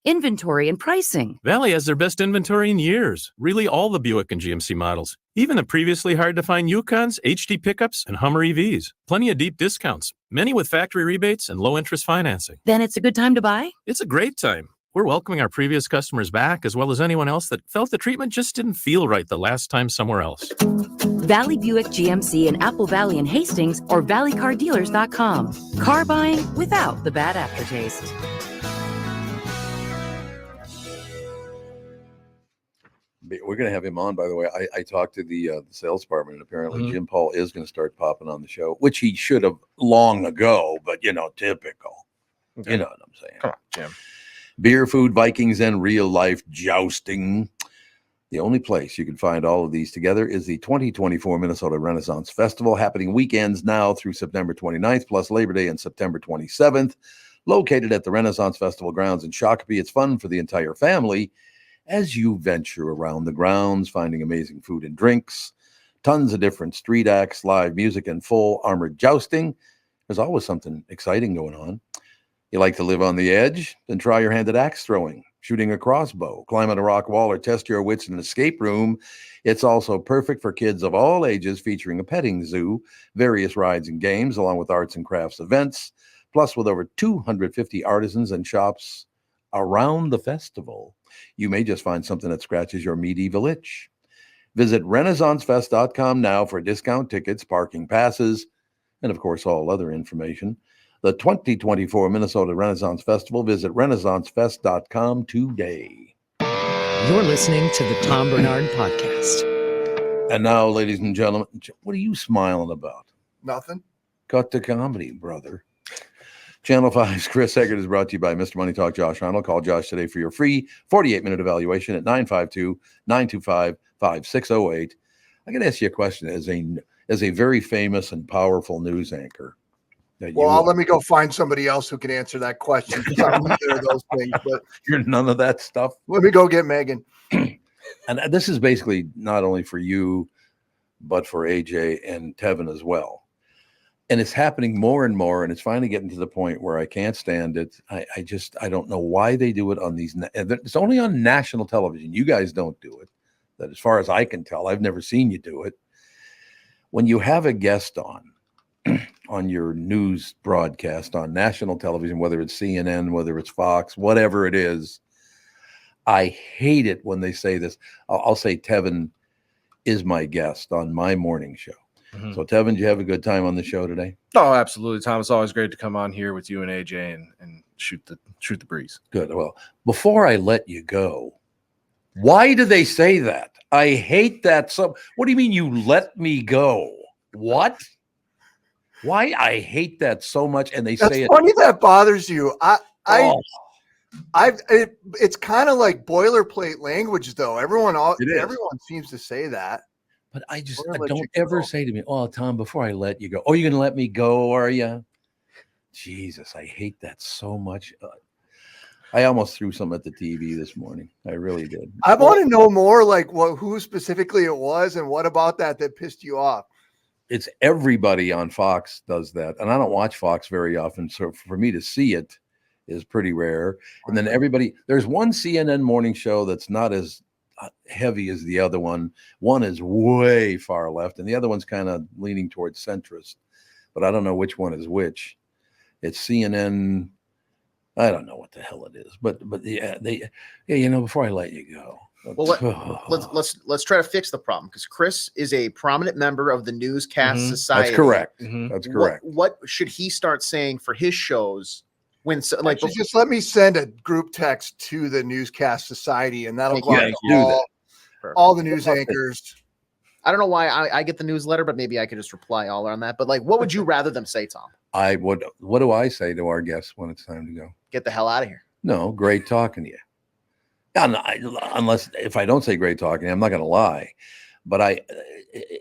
Inventory and pricing. Valley has their best inventory in years. Really all the Buick and GMC models. Even the previously hard-to-find Yukons, HD pickups, and Hummer EVs. Plenty of deep discounts. Many with factory rebates and low-interest financing. Then it's a good time to buy? It's a great time. We're welcoming our previous customers back, as well as anyone else that felt the treatment just didn't feel right the last time somewhere else. Valley Buick GMC in Apple Valley and Hastings or valleycardealers.com. Car buying without the bad aftertaste. We're going to have him on, by the way. I talked to the sales department, and apparently Jim Paul is going to start popping on the show, which he should have long ago, but, typical. Okay. You know what I'm saying. Come on, Jim. Beer, food, Vikings, and real-life jousting. The only place you can find all of these together is the 2024 Minnesota Renaissance Festival, happening weekends now through September 29th, plus Labor Day and September 27th. Located at the Renaissance Festival grounds in Shakopee, it's fun for the entire family as you venture around the grounds, finding amazing food and drinks, tons of different street acts, live music, and full armored jousting. There's always something exciting going on. You like to live on the edge? Then try your hand at axe throwing, shooting a crossbow, climbing a rock wall, or test your wits in an escape room. It's also perfect for kids of all ages, featuring a petting zoo, various rides and games, along with arts and crafts events. Plus, with over 250 artisans and shops around the festival, you may just find something that scratches your medieval itch. Visit RenaissanceFest.com now for discount tickets, parking passes, and of course, all other information. The 2024 Minnesota Renaissance Festival. Visit RenaissanceFest.com today. You're listening to the Tom Barnard Podcast. And now, ladies and gentlemen, what are you smiling about? Nothing. Cut to comedy, brother. Channel 5's Chris Egert is brought to you by Mr. Money Talk Josh Arnold. Call Josh today for your free 48-minute evaluation at 952-925-5608. I got to ask you a question as a very famous and powerful news anchor. Let me go find somebody else who can answer that question. I'm neither of those things, but you're none of that stuff. Let me go get Megan. And this is basically not only for you, but for AJ and Tevin as well. And it's happening more and more, and it's finally getting to the point where I can't stand it. I don't know why they do it on these. It's only on national television. You guys don't do it. That, as far as I can tell, I've never seen you do it. When you have a guest on your news broadcast on national television, whether it's CNN, whether it's Fox, whatever it is, I hate it when they say this. I'll say Tevin is my guest on my morning show. Mm-hmm. So, Tevin, did you have a good time on the show today? Oh, absolutely, Tom. It's always great to come on here with you and AJ and shoot the breeze. Good. Well, before I let you go, why do they say that? I hate that. So, what do you mean you let me go? What? Why? I hate that so much. And they say it's funny that bothers you. It's kind of like boilerplate language, though. Everyone seems to say that. But I don't ever say to me, "Oh, Tom, before I let you go, oh, you're going to let me go, are you?" Jesus, I hate that so much. I almost threw something at the TV this morning. I really did. I want to know more, like who specifically it was, and what about that pissed you off. It's everybody on Fox does that, and I don't watch Fox very often, so for me to see it is pretty rare. And then there's one CNN morning show that's not as heavy as the other one. One is way far left, and the other one's kind of leaning towards centrist. But I don't know which one is which. It's CNN. I don't know what the hell it is, but yeah, before I let you go. Well, let's try to fix the problem, because Chris is a prominent member of the Newscast Society. That's correct. That's correct. What should he start saying for his shows? Just let me send a group text to the Newscast Society, and that'll go out to all the news anchors. I don't know why I get the newsletter, but maybe I could just reply all on that. But what would you rather them say, Tom? I would. What do I say to our guests when it's time to go? Get the hell out of here. No, great talking to you. Unless if I don't say great talking, I'm not going to lie. But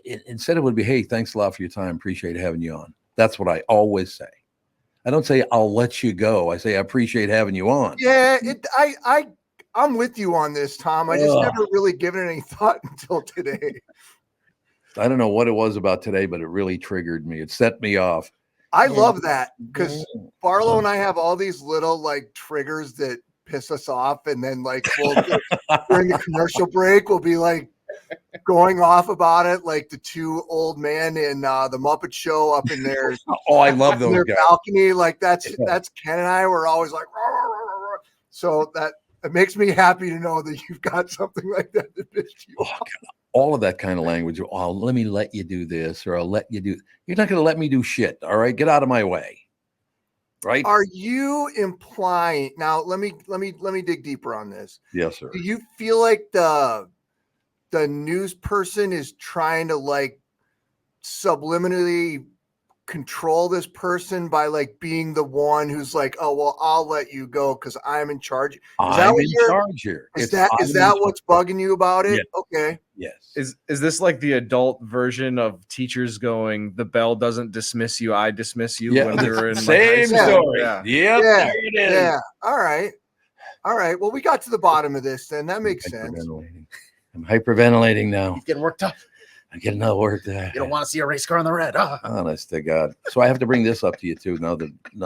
instead it would be, hey, thanks a lot for your time. Appreciate having you on. That's what I always say. I don't say I'll let you go. I say I appreciate having you on. Yeah, I'm with you on this, Tom. I just never really given it any thought until today. I don't know what it was about today, but it really triggered me. It set me off. I love that, because Barlow and I have all these little triggers that piss us off, and then during the commercial break we'll be going off about it, like the two old men in the Muppet Show up in their I love those their guys. Balcony. That's Ken and I were always like, rah, rah, rah, rah. So that it makes me happy to know that you've got something like that pissed you off. All of that kind of language. Oh, let me let you do this, or I'll let you do. You're not going to let me do shit. All right, get out of my way. Right? Are you implying now? Let me dig deeper on this. Yes, sir. Do you feel like the news person is trying to subliminally control this person by being the one who's oh, well, I'll let you go because I'm in charge? I'm in charge here. Is that what's bugging you about it? Yes. Okay. Yes. Is this like the adult version of teachers going, the bell doesn't dismiss you, I dismiss you? Yeah, when they're in same story. Yeah. Yep, there it is. Yeah. All right. Well, we got to the bottom of this then. That makes sense. I'm hyperventilating now. He's getting worked up. I'm getting all worked up. You don't want to see a race car in the red. Honest to God. So I have to bring this up to you too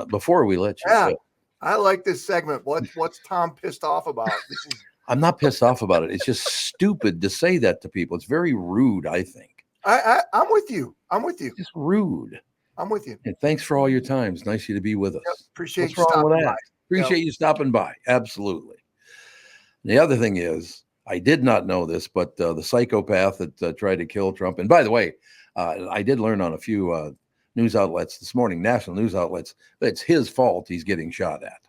before we let you go. I like this segment. What's Tom pissed off about? I'm not pissed off about it. It's just stupid to say that to people. It's very rude, I think. I'm with you. It's rude. I'm with you. And thanks for all your time. It's nice of you to be with us. Yep, appreciate What's you wrong stopping with by. that? Appreciate you stopping by. Absolutely. The other thing is, I did not know this, but the psychopath that tried to kill Trump. And by the way, I did learn on a few news outlets this morning, national news outlets, that it's his fault he's getting shot at.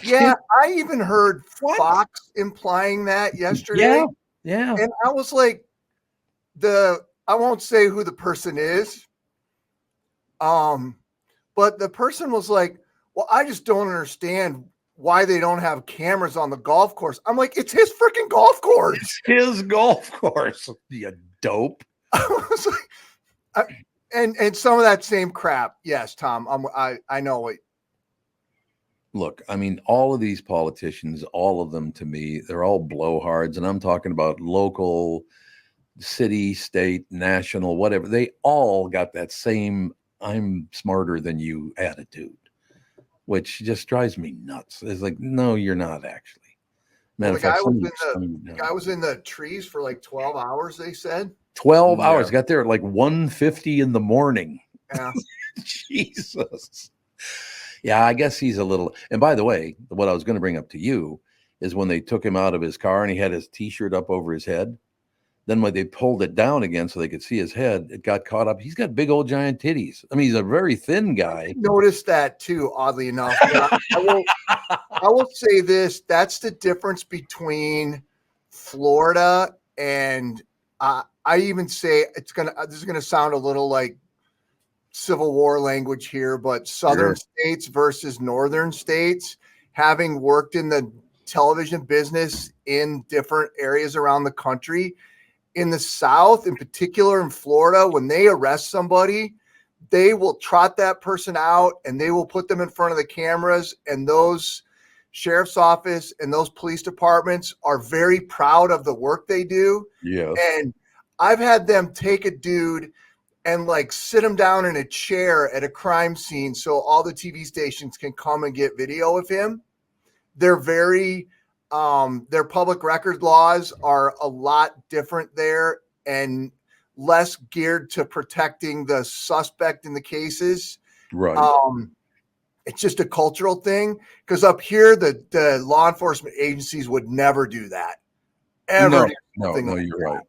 Yeah, I even heard Fox implying that yesterday. Yeah. And I was like, I won't say who the person is. But the person was like, well, I just don't understand why they don't have cameras on the golf course. I'm like, it's his freaking golf course. It's his golf course. You dope. I was like, and some of that same crap. Yes, Tom. I know it. Look, I mean, all of these politicians, all of them to me, they're all blowhards. And I'm talking about local, city, state, national, whatever. They all got that same I'm smarter than you attitude, which just drives me nuts. It's like, no, you're not actually. Well, the guy was in the trees for like 12 hours, they said. 12 hours. Got there at like 1:50 in the morning. Yeah. Jesus. Yeah, I guess he's a little. And by the way, what I was going to bring up to you is when they took him out of his car and he had his T-shirt up over his head. Then when they pulled it down again so they could see his head, it got caught up. He's got big old giant titties. I mean, he's a very thin guy. I noticed that too, oddly enough. I will say this. That's the difference between Florida and I even say this is gonna sound a little like Civil War language here, but southern states versus northern states. Having worked in the television business in different areas around the country, in the South, in particular in Florida, when they arrest somebody, they will trot that person out and they will put them in front of the cameras. And those sheriff's office and those police departments are very proud of the work they do. Yeah. And I've had them take a dude and like sit him down in a chair at a crime scene so all the TV stations can come and get video of him. They're very their public record laws are a lot different there and less geared to protecting the suspect in the cases. Right. It's just a cultural thing because up here, the law enforcement agencies would never do that. No, you're right.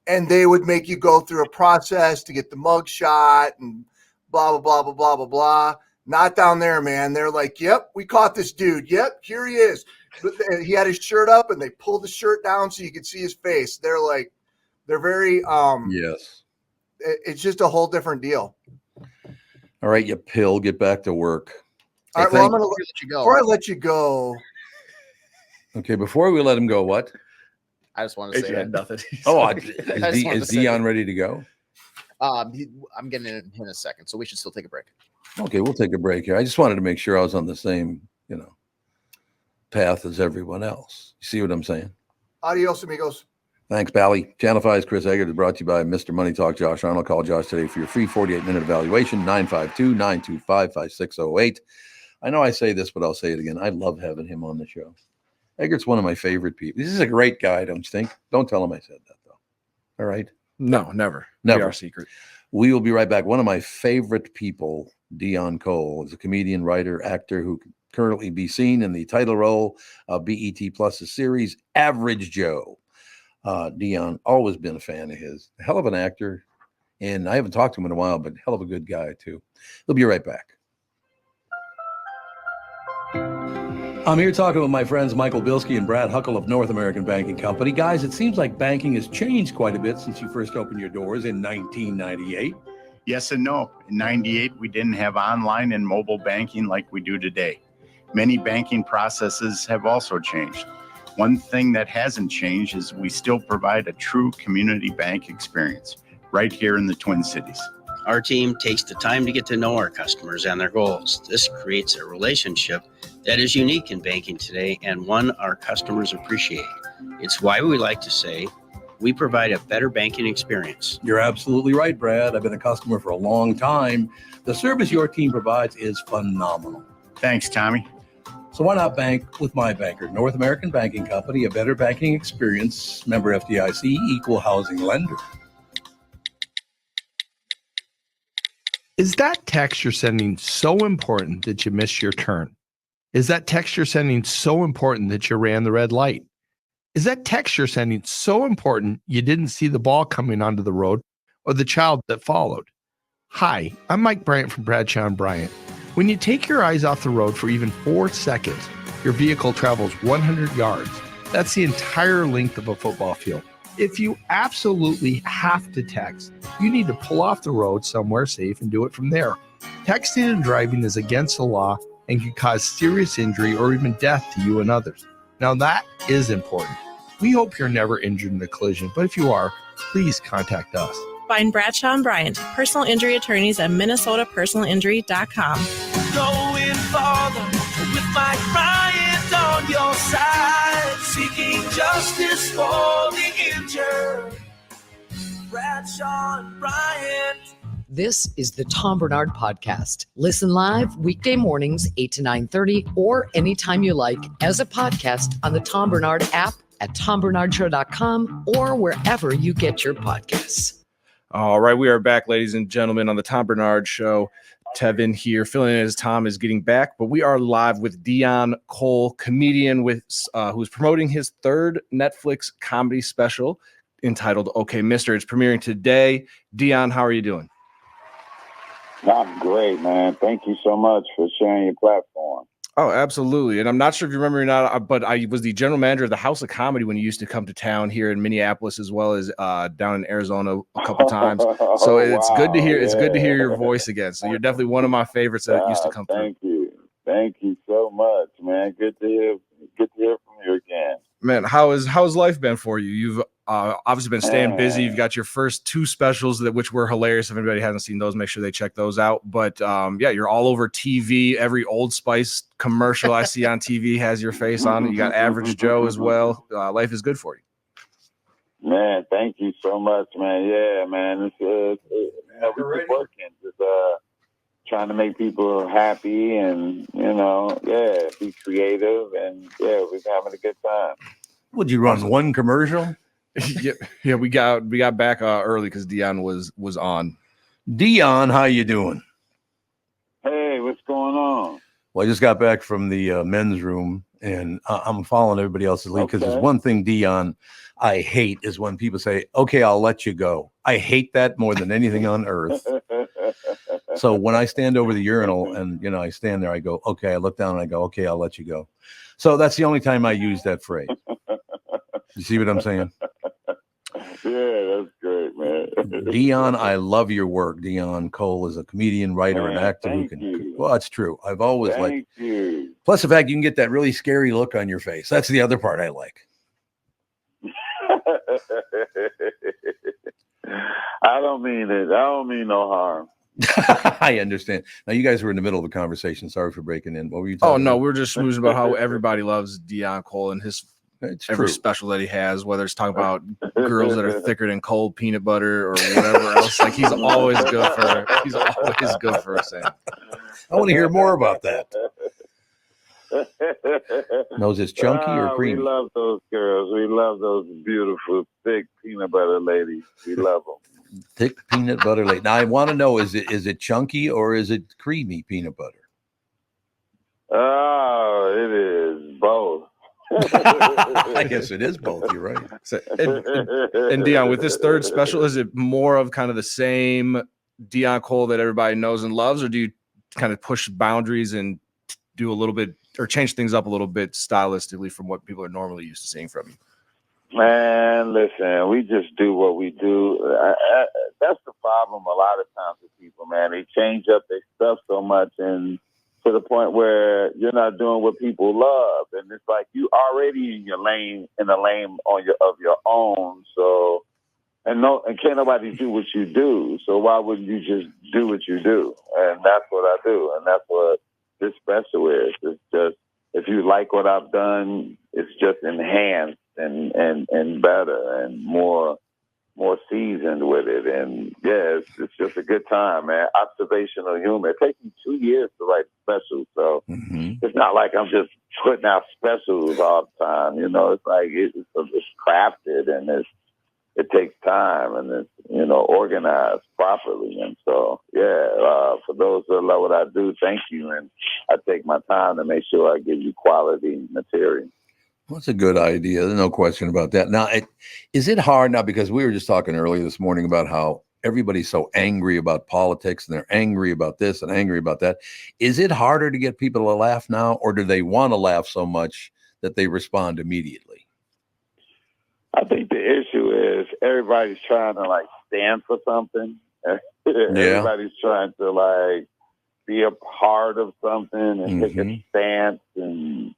And they would make you go through a process to get the mug shot and blah, blah, blah, blah, blah, blah, blah. Not down there, man. They're like, yep, we caught this dude. Yep, here he is. But he had his shirt up and they pulled the shirt down so you could see his face. They're very, yes. It's just a whole different deal. All right, you pill, get back to work. All right, well, I'm going to let you go. Before I let you go. Okay, before we let him go, what? I just want to say that. Nothing. Is Deon ready to go? I'm getting in a second, so we should still take a break. Okay, we'll take a break here. I just wanted to make sure I was on the same, path as everyone else. You see what I'm saying? Adios, amigos. Thanks, Bally. Channel 5's Chris Egert is brought to you by Mr. Money Talk, Josh Arnold. Call Josh today for your free 48-minute evaluation, 952-925-5608. I know I say this, but I'll say it again. I love having him on the show. Egert's one of my favorite people. This is a great guy, don't you think? Don't tell him I said that, though. All right? No, never. Never. Be our secret. We will be right back. One of my favorite people, Deon Cole, is a comedian, writer, actor who can currently be seen in the title role of BET Plus's series Average Joe. Deon, always been a fan of his. Hell of an actor. And I haven't talked to him in a while, but hell of a good guy, too. He'll be right back. I'm here talking with my friends Michael Bilski and Brad Huckle of North American Banking Company. Guys, it seems like banking has changed quite a bit since you first opened your doors in 1998. Yes and no. In 98, we didn't have online and mobile banking like we do today. Many banking processes have also changed. One thing that hasn't changed is we still provide a true community bank experience right here in the Twin Cities. Our team takes the time to get to know our customers and their goals. This creates a relationship that is unique in banking today and one our customers appreciate. It's why we like to say we provide a better banking experience. You're absolutely right, Brad. I've been a customer for a long time. The service your team provides is phenomenal. Thanks, Tommy. So why not bank with my banker, North American Banking Company, a better banking experience, member FDIC, equal housing lender. Is that text you're sending so important that you miss your turn? Is that text you're sending so important that you ran the red light? Is that text you're sending so important you didn't see the ball coming onto the road or the child that followed? Hi, I'm Mike Bryant from Bradshaw and Bryant. When you take your eyes off the road for even 4 seconds, your vehicle travels 100 yards. That's the entire length of a football field. If you absolutely have to text, you need to pull off the road somewhere safe and do it from there. Texting and driving is against the law and can cause serious injury or even death to you and others. Now that is important. We hope you're never injured in a collision, but if you are, please contact us. Find Bradshaw and Bryant, personal injury attorneys at minnesotapersonalinjury.com. Going farther with Mike Bryant on your side, seeking justice for the injured. Bradshaw and Bryant. This is the Tom Barnard Podcast. Listen live weekday mornings 8 to 9:30 or anytime you like as a podcast on the Tom Barnard app at tombernardshow.com or wherever you get your podcasts. All right, we are back, ladies and gentlemen, on the Tom Barnard Show. Tevin here, filling in as Tom is getting back, but we are live with Deon Cole, comedian with who's promoting his 3rd Netflix comedy special entitled "Okay, Mister." It's premiering today. Deon, how are you doing? I'm great, man. Thank you so much for sharing your platform. Oh, absolutely. And I'm not sure if you remember or not, but I was the general manager of the House of Comedy when you used to come to town here in Minneapolis, as well as down in Arizona a couple times. So it's good to hear. It's good to hear your voice again. So you're definitely one of my favorites that used to come through. Thank you so much, man. Good to hear from you again. Man, how's life been for you? You've obviously been staying busy. You've got your first 2 specials which were hilarious. If anybody hasn't seen those, make sure they check those out. But yeah, you're all over TV. Every Old Spice commercial I see on TV has your face on it. You got Average Joe as well. Life is good for you. Man, thank you so much, man. Yeah, man. It's we keep working. Just trying to make people happy and, be creative. And, yeah, we're having a good time. Would you run one commercial? yeah, we got back early because Deon was on. Deon, how you doing? Hey, what's going on? Well, I just got back from the men's room, and I'm following everybody else's lead because there's one thing, Deon, I hate is when people say, "Okay, I'll let you go." I hate that more than anything on earth. So when I stand over the urinal and, I stand there, I go, "Okay," I look down and I go, "Okay, I'll let you go." So that's the only time I use that phrase. You see what I'm saying? Yeah, that's great, man. Deon, I love your work. Deon Cole is a comedian, writer, and actor who can. Well, it's true. I've always liked. You. Plus, the fact you can get that really scary look on your face. That's the other part I like. I don't mean it. I don't mean no harm. I understand. Now, you guys were in the middle of a conversation. Sorry for breaking in. What were you talking about? No, we were just smoozing about how everybody loves Deon Cole and his every true. Special that he has, whether it's talking about girls that are thicker than cold peanut butter or whatever else. Like he's always good for us. I want to hear more about that. Nose is chunky or creamy? We love those girls. We love those beautiful, thick peanut butter ladies. We love them. Thick peanut butter lady. Now I want to know: is it chunky or is it creamy peanut butter? Oh, it is both. I guess it is both. You're right. So, and Deon, with this 3rd special, is it more of kind of the same Deon Cole that everybody knows and loves, or do you kind of push boundaries and do a little bit or change things up a little bit stylistically from what people are normally used to seeing from you? Man, listen, we just do what we do. That's the problem a lot of times with people, man. They change up their stuff so much and to the point where you're not doing what people love. And it's like you already in your lane, of your own. So, and can't nobody do what you do. So why wouldn't you just do what you do? And that's what I do. And that's what this special is. It's just, if you like what I've done, it's just enhanced and better and more seasoned with it. And yeah, it's just a good time, man. Observational humor. It takes me 2 years to write specials, so it's not like I'm just putting out specials all the time. It's like it's crafted and it takes time, and organized properly. And so, for those that love what I do, thank you. And I take my time to make sure I give you quality material. Well, that's a good idea. There's no question about that. Now, is it hard now, because we were just talking earlier this morning about how everybody's so angry about politics and they're angry about this and angry about that. Is it harder to get people to laugh now, or do they want to laugh so much that they respond immediately? I think the issue is everybody's trying to stand for something. Everybody's trying to be a part of something and take a stance, and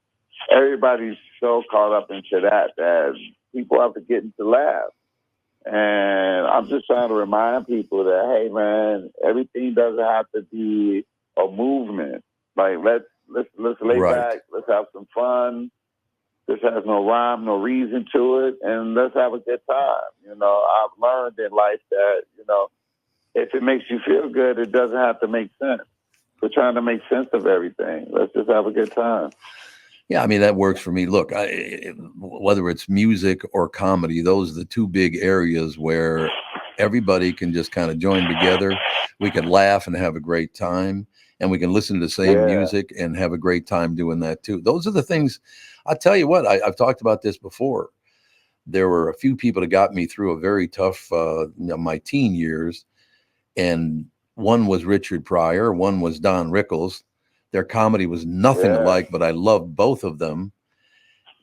everybody's so caught up into that people are forgetting to laugh. And I'm just trying to remind people that, hey man, everything doesn't have to be a movement. Let's lay back, let's have some fun. This has no rhyme, no reason to it, and let's have a good time. I've learned in life that, if it makes you feel good, it doesn't have to make sense. We're trying to make sense of everything. Let's just have a good time. Yeah, I mean, that works for me. Look, whether it's music or comedy, those are the two big areas where everybody can just kind of join together. We can laugh and have a great time, and we can listen to the same music and have a great time doing that too. Those are the things. I'll tell you what, I've talked about this before. There were a few people that got me through a very tough, my teen years, and one was Richard Pryor, one was Don Rickles. Their comedy was nothing alike, but I loved both of them.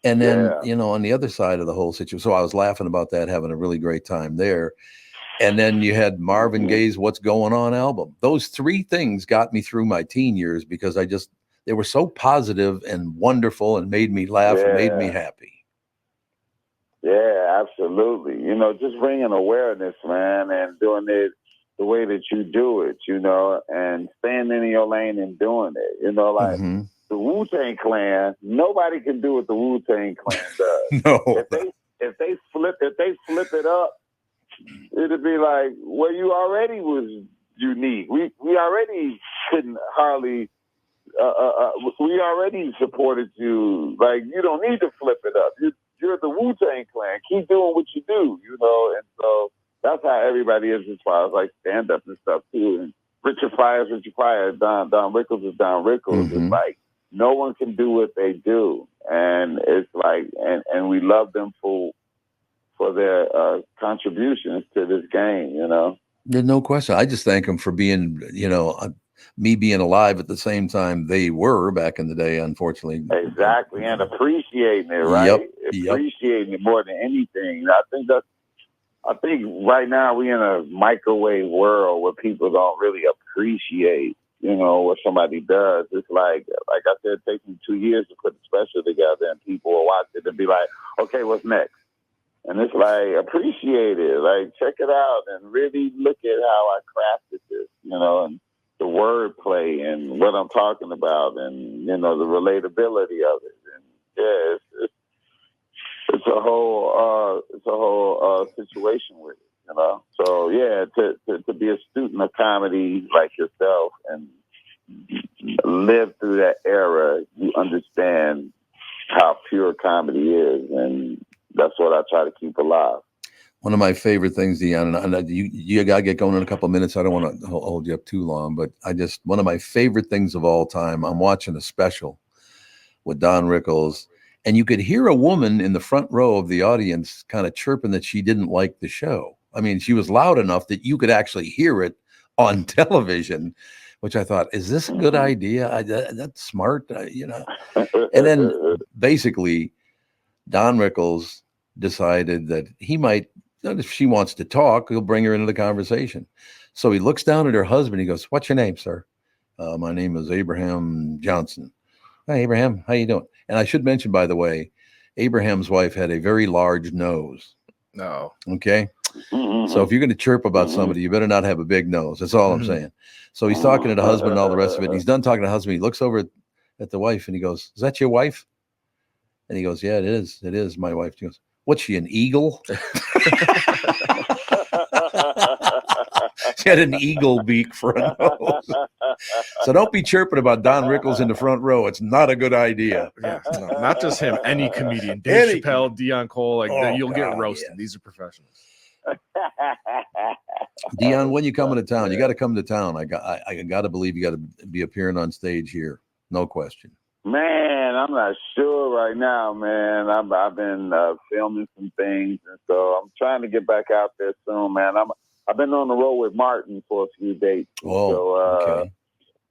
And then, on the other side of the whole situation, so I was laughing about that, having a really great time there. And then you had Marvin Gaye's What's Going On album. Those three things got me through my teen years because they were so positive and wonderful and made me laugh and made me happy. Yeah, absolutely. Just bringing awareness, man, and doing it the way that you do it, and staying in your lane and doing it. The Wu-Tang Clan, nobody can do what the Wu-Tang Clan does. No. If they flip it up, it'd be like, well, you already was unique. We already couldn't hardly we already supported you. You don't need to flip it up. You're the Wu-Tang Clan. Keep doing what you do, and so that's how everybody is as far as stand-up and stuff too. And Richard Pryor is Richard Pryor. Don Rickles is Don Rickles. It's no one can do what they do. And it's and we love them for their contributions to this game, There's no question. I just thank them for being, me being alive at the same time they were back in the day, unfortunately. Exactly. And appreciating it, right? Appreciating it more than anything. I think right now we're in a microwave world where people don't really appreciate, what somebody does. It's like I said, it takes me 2 years to put a special together, and people will watch it and be like, okay, what's next? And it's appreciate it, check it out and really look at how I crafted this, and the wordplay and what I'm talking about and, the relatability of it. And it's a whole situation with it, So to be a student of comedy like yourself and live through that era, you understand how pure comedy is, and that's what I try to keep alive. One of my favorite things, Deon, and you got to get going in a couple of minutes. I don't want to hold you up too long, but one of my favorite things of all time, I'm watching a special with Don Rickles, and you could hear a woman in the front row of the audience kind of chirping that she didn't like the show. I mean, she was loud enough that you could actually hear it on television, which I thought, is this a good idea? That's smart, And then basically, Don Rickles decided that he might, if she wants to talk, he'll bring her into the conversation. So he looks down at her husband. He goes, "What's your name, sir?" "My name is Abraham Johnson." "Hey, Abraham, how you doing?" And I should mention, by the way, Abraham's wife had a very large nose. No. Okay. So if you're going to chirp about somebody, you better not have a big nose. That's all I'm saying. So he's talking to the husband and all the rest of it. And he's done talking to the husband. He looks over at the wife and he goes, "Is that your wife?" And he goes, "Yeah, it is. It is my wife." He goes, "What's she, an eagle?" She had an eagle beak for a nose. So don't be chirping about Don Rickles in the front row. It's not a good idea. Yeah, no, not just him. Any comedian. Dave Chappelle, Deon Cole, you'll get roasted. These are professionals. Deon, when you coming to town? You got to come to town. I got to believe you got to be appearing on stage here. No question. Man, I'm not sure right now, man. I've been filming some things, and so I'm trying to get back out there soon, man. I've been on the road with Martin for a few dates. Oh, so, okay.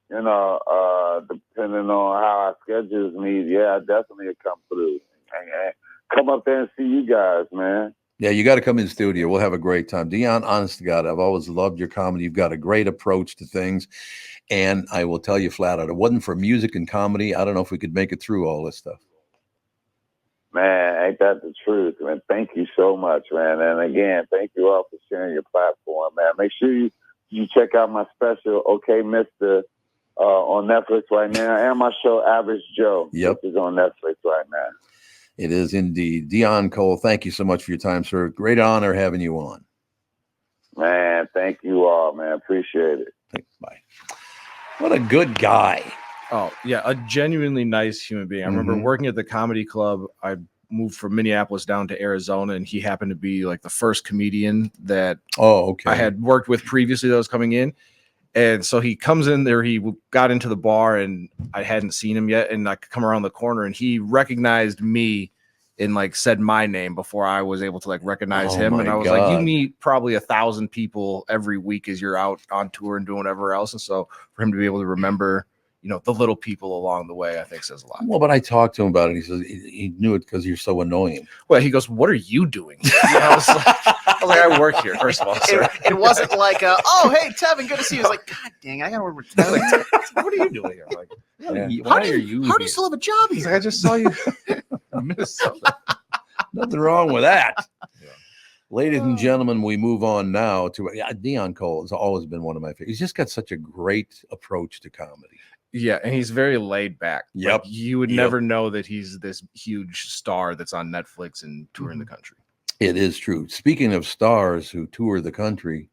You know, depending on how our schedules meet, yeah, I definitely come through. And come up there and see you guys, man. Yeah, you got to come in the studio. We'll have a great time. Deon, honest to God, I've always loved your comedy. You've got a great approach to things. And I will tell you flat out, it wasn't for music and comedy, I don't know if we could make it through all this stuff. Man, ain't that the truth, man? Thank you so much, man. And again, thank you all for sharing your platform, man. Make sure you check out my special, Okay, Mr., on Netflix right now, and my show, Average Joe, which is on Netflix right now. It is indeed. Deon Cole, thank you so much for your time, sir. Great honor having you on. Man, thank you all, man. Appreciate it. Bye. What a good guy. Oh, yeah, a genuinely nice human being. I remember working at the comedy club. I moved from Minneapolis down to Arizona, and he happened to be like the first comedian that I had worked with previously that was coming in. And so he comes in there, he got into the bar, and I hadn't seen him yet. And I come around the corner, and he recognized me and like said my name before I was able to like recognize him. And I was like, you meet probably 1,000 people every week as you're out on tour and doing whatever else. And so for him to be able to remember, you know, the little people along the way, I think says a lot. Well, but I talked to him about it. He says he knew it because you're so annoying. Well, he goes, "What are you doing?" I was like, I work here, first of all, sir. It wasn't like, oh, hey, Tevin, good to see you. It was like, God dang, I got to work with Tevin. What are you doing here? Like, how do you still have a job here? Like, I just saw you in Minnesota. Nothing wrong with that. Ladies and gentlemen, we move on now to Deon Cole has always been one of my favorites. He's just got such a great approach to comedy. Yeah, and he's very laid back. Yep. Like, you would never know that he's this huge star that's on Netflix and touring the country. It is true. Speaking of stars who tour the country,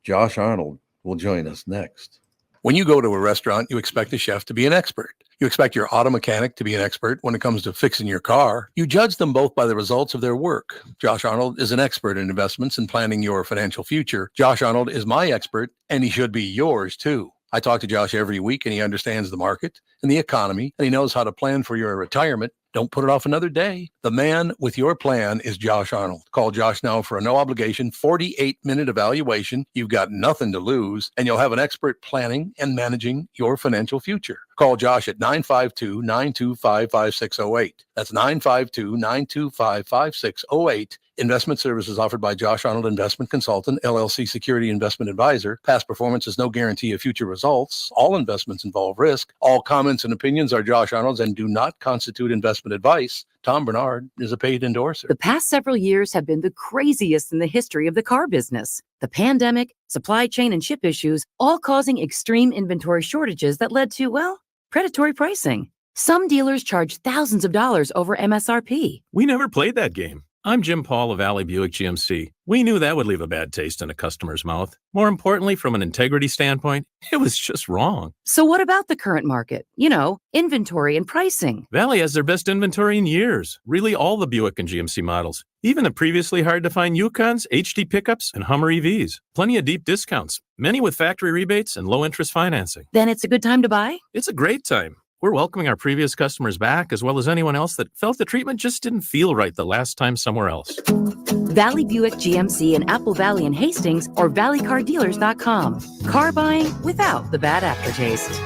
Josh Arnold will join us next. When you go to a restaurant, you expect the chef to be an expert. You expect your auto mechanic to be an expert when it comes to fixing your car. You judge them both by the results of their work. Josh Arnold is an expert in investments and planning your financial future. Josh Arnold is my expert, and he should be yours too. I talk to Josh every week, and he understands the market and the economy, and he knows how to plan for your retirement. Don't put it off another day. The man with your plan is Josh Arnold. Call Josh now for a no-obligation 48-minute evaluation. You've got nothing to lose, and you'll have an expert planning and managing your financial future. Call Josh at 952-925-5608. That's 952-925-5608. Investment services offered by Josh Arnold Investment Consultant, LLC Security Investment Advisor. Past performance is no guarantee of future results. All investments involve risk. All comments and opinions are Josh Arnold's and do not constitute investment advice. Tom Barnard is a paid endorser. The past several years have been the craziest in the history of the car business. The pandemic, supply chain and chip issues, all causing extreme inventory shortages that led to, well, predatory pricing. Some dealers charge thousands of dollars over MSRP. We never played that game. I'm Jim Paul of Valley Buick GMC. We knew that would leave a bad taste in a customer's mouth. More importantly, from an integrity standpoint, it was just wrong. So what about the current market? You know, inventory and pricing. Valley has their best inventory in years. Really all the Buick and GMC models. Even the previously hard-to-find Yukons, HD pickups, and Hummer EVs. Plenty of deep discounts. Many with factory rebates and low-interest financing. Then it's a good time to buy? It's a great time. We're welcoming our previous customers back, as well as anyone else that felt the treatment just didn't feel right the last time somewhere else. Valley Buick GMC in Apple Valley and Hastings or valleycardealers.com. Car buying without the bad aftertaste.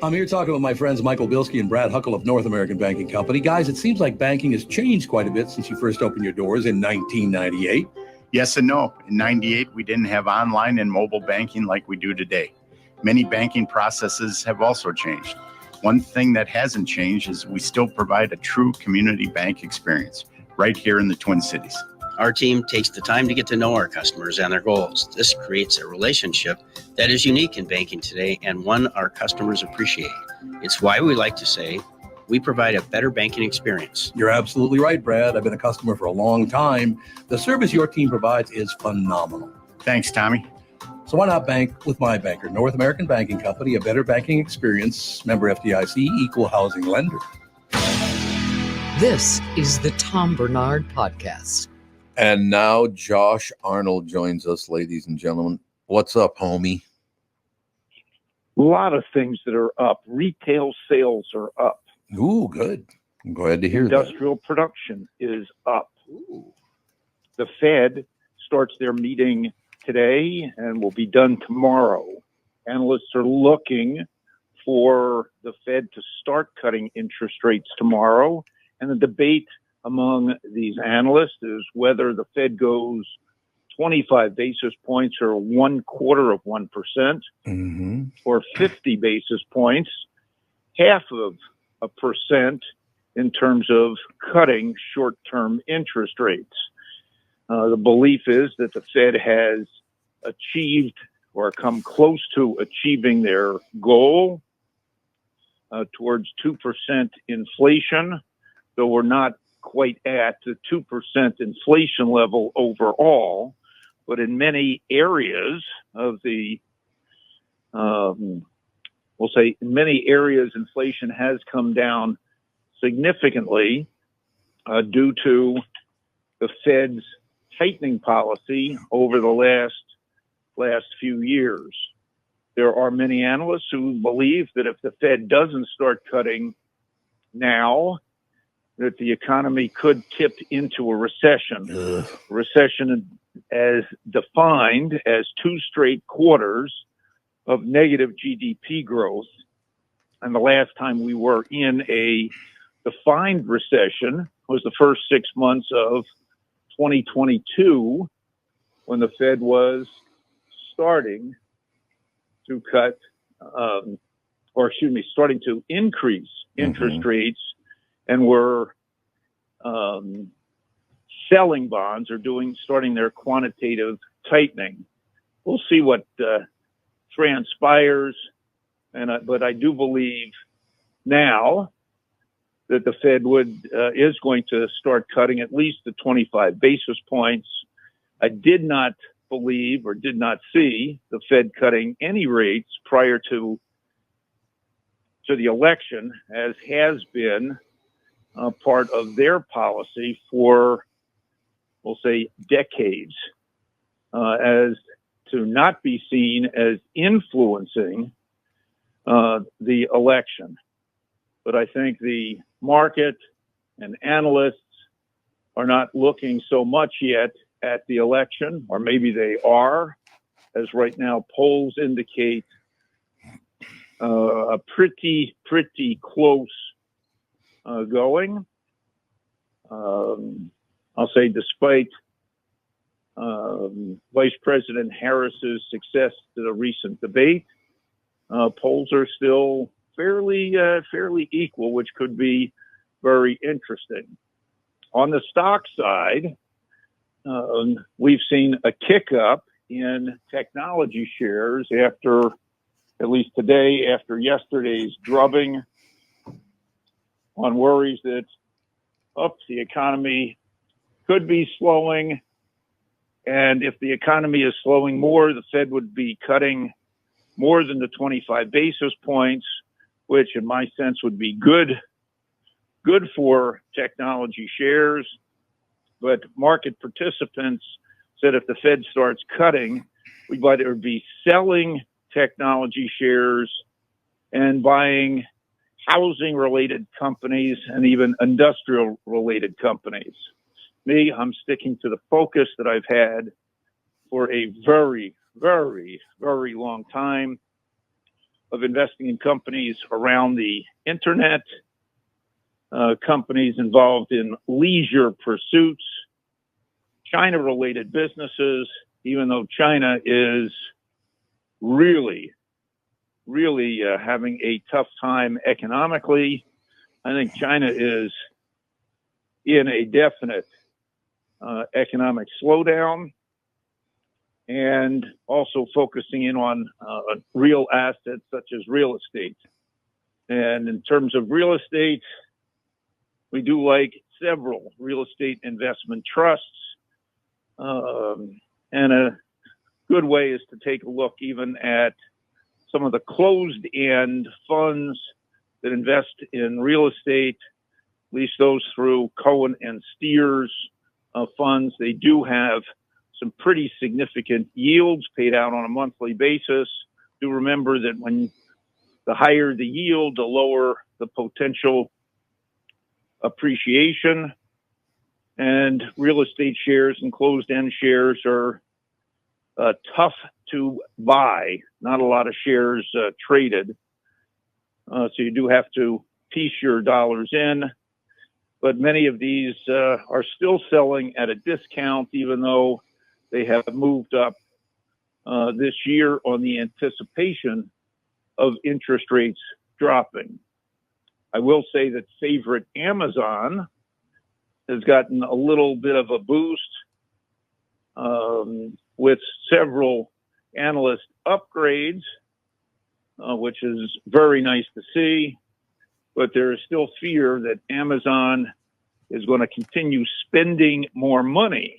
I'm here talking with my friends Michael Bilski and Brad Huckle of North American Banking Company. Guys, it seems like banking has changed quite a bit since you first opened your doors in 1998. Yes and no. In 98, we didn't have online and mobile banking like we do today. Many banking processes have also changed. One thing that hasn't changed is we still provide a true community bank experience right here in the Twin Cities. Our team takes the time to get to know our customers and their goals. This creates a relationship that is unique in banking today and one our customers appreciate. It's why we like to say, we provide a better banking experience. You're absolutely right, Brad. I've been a customer for a long time. The service your team provides is phenomenal. Thanks, Tommy. So why not bank with my banker, North American Banking Company, a better banking experience, member FDIC, equal housing lender. This is the Tom Barnard Podcast. And now Josh Arnold joins us, ladies and gentlemen. What's up, homie? A lot of things that are up. Retail sales are up. Ooh, good. I'm glad to hear Industrial production is up. Ooh. The Fed starts their meeting today and will be done tomorrow. Analysts are looking for the Fed to start cutting interest rates tomorrow. And the debate among these analysts is whether the Fed goes 25 basis points or 0.25%, or 50 basis points, 0.5% in terms of cutting short-term interest rates. The belief is that the Fed has achieved or come close to achieving their goal towards 2% inflation, though we're not quite at the 2% inflation level overall. But in many areas of the, we'll say in many areas, inflation has come down significantly due to the Fed's tightening policy over the last few years. There are many analysts who believe that if the Fed doesn't start cutting now, that the economy could tip into a recession. Recession as defined as 2 straight quarters of negative GDP growth. And the last time we were in a defined recession was the first 6 months of 2022, when the Fed was starting to cut, starting to increase interest rates, and were selling bonds or starting their quantitative tightening. We'll see what transpires, but I do believe now that the Fed is going to start cutting at least the 25 basis points. I did not believe or did not see the Fed cutting any rates prior to the election, as has been part of their policy for, we'll say, decades, as to not be seen as influencing the election. But I think the market and analysts are not looking so much yet at the election, or maybe they are, as right now polls indicate a pretty close going. I'll say despite Vice President Harris's success to the recent debate, polls are still fairly equal, which could be very interesting. On the stock side, we've seen a kick up in technology shares after, at least today, after yesterday's drubbing on worries that the economy could be slowing. And if the economy is slowing more, the Fed would be cutting more than the 25 basis points, which in my sense would be good for technology shares. But market participants said if the Fed starts cutting, we better be selling technology shares and buying housing-related companies and even industrial-related companies. Me, I'm sticking to the focus that I've had for a very, very, very long time of investing in companies around the internet, companies involved in leisure pursuits, China-related businesses, even though China is really having a tough time economically. I think China is in a definite economic slowdown, and also focusing in on real assets such as real estate. And in terms of real estate, we do like several real estate investment trusts. And a good way is to take a look even at some of the closed-end funds that invest in real estate least those through Cohen and Steers funds. They do have some pretty significant yields paid out on a monthly basis. Do remember that when the higher the yield, the lower the potential appreciation. And real estate shares and closed-end shares are tough to buy. Not a lot of shares traded. So you do have to piece your dollars in. But many of these are still selling at a discount, even though they have moved up this year on the anticipation of interest rates dropping. I will say that favorite Amazon has gotten a little bit of a boost with several analyst upgrades, which is very nice to see. But there is still fear that Amazon is going to continue spending more money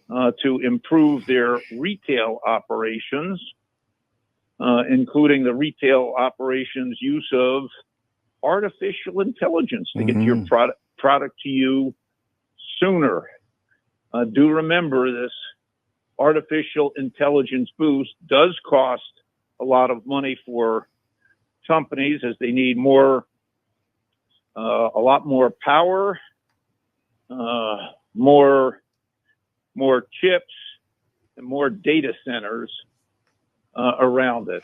to improve their retail operations, including the retail operations use of artificial intelligence to get your product to you sooner. Do remember this artificial intelligence boost does cost a lot of money for companies as they need more, a lot more power, more chips, and more data centers around it.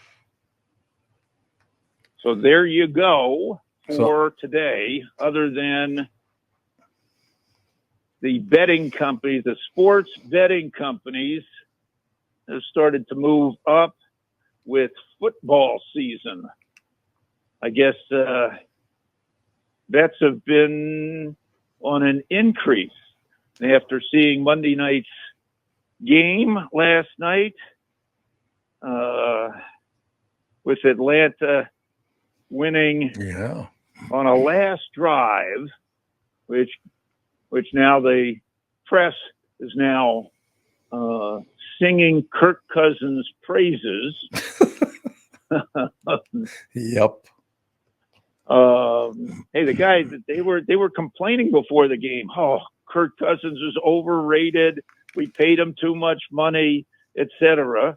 So there you go for today, other than the betting companies, the sports betting companies have started to move up with football season. I guess bets have been on an increase after seeing Monday night's game last night with Atlanta winning on a last drive, which now the press is now singing Kirk Cousins' praises. Yep. Hey, the guy that they were complaining before the game. Oh, Kirk Cousins is overrated. We paid him too much money, etc.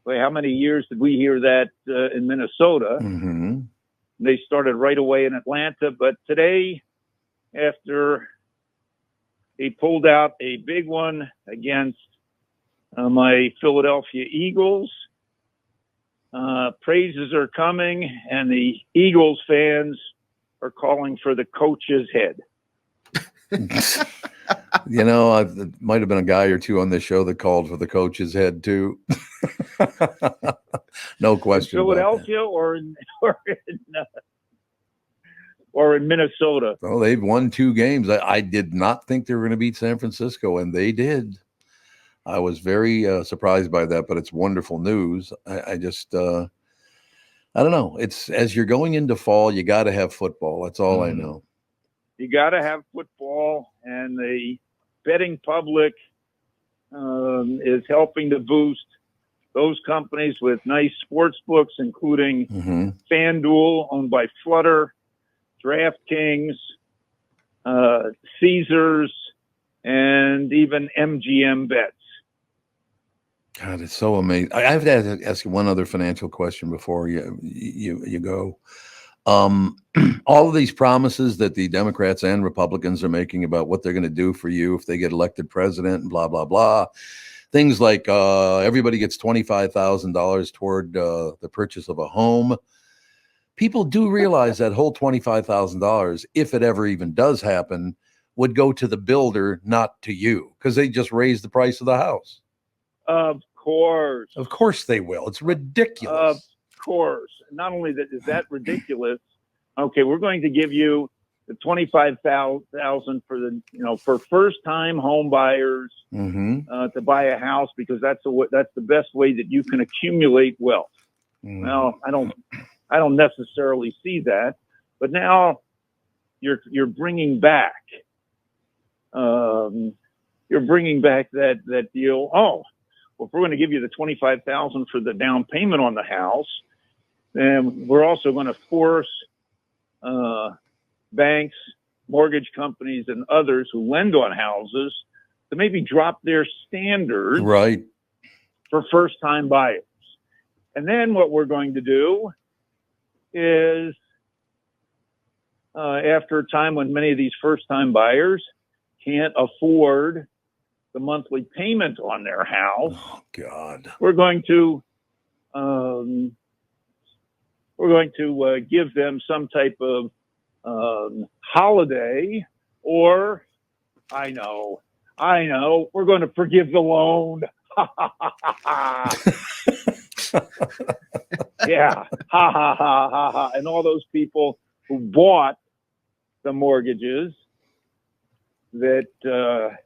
Well, how many years did we hear that in Minnesota? Mm-hmm. They started right away in Atlanta, but today, after he pulled out a big one against my Philadelphia Eagles, praises are coming, and the Eagles fans are calling for the coach's head. You know, it might have been a guy or two on this show that called for the coach's head too. No question. In Philadelphia or in Minnesota. Well, they've won 2 games. I did not think they were going to beat San Francisco, and they did. I was very surprised by that, but it's wonderful news. I just, I don't know. It's as you're going into fall, you got to have football. That's all I know. You got to have football, and the betting public is helping to boost those companies with nice sports books, including FanDuel, owned by Flutter, DraftKings, Caesars, and even MGM Bets. God, it's so amazing. I have to ask you one other financial question before you go. All of these promises that the Democrats and Republicans are making about what they're going to do for you if they get elected president and blah, blah, blah. Things like everybody gets $25,000 toward the purchase of a home. People do realize that whole $25,000, if it ever even does happen, would go to the builder, not to you, because they just raised the price of the house. Of course. Of course they will. It's ridiculous. Of course. Not only that is that ridiculous. Okay, we're going to give you the $25,000 for for first-time home buyers to buy a house, because that's the best way that you can accumulate wealth. Well, I don't necessarily see that, but now you're bringing back that deal. Oh, well, if we're going to give you the $25,000 for the down payment on the house, then we're also going to force banks, mortgage companies, and others who lend on houses to maybe drop their standards Right. for first-time buyers. And then what we're going to do is, after a time when many of these first-time buyers can't afford the monthly payment on their house, Oh, God. we're going to give them some type of holiday, or I know, we're going to forgive the loan. Yeah, ha ha ha ha ha. And all those people who bought the mortgages, that the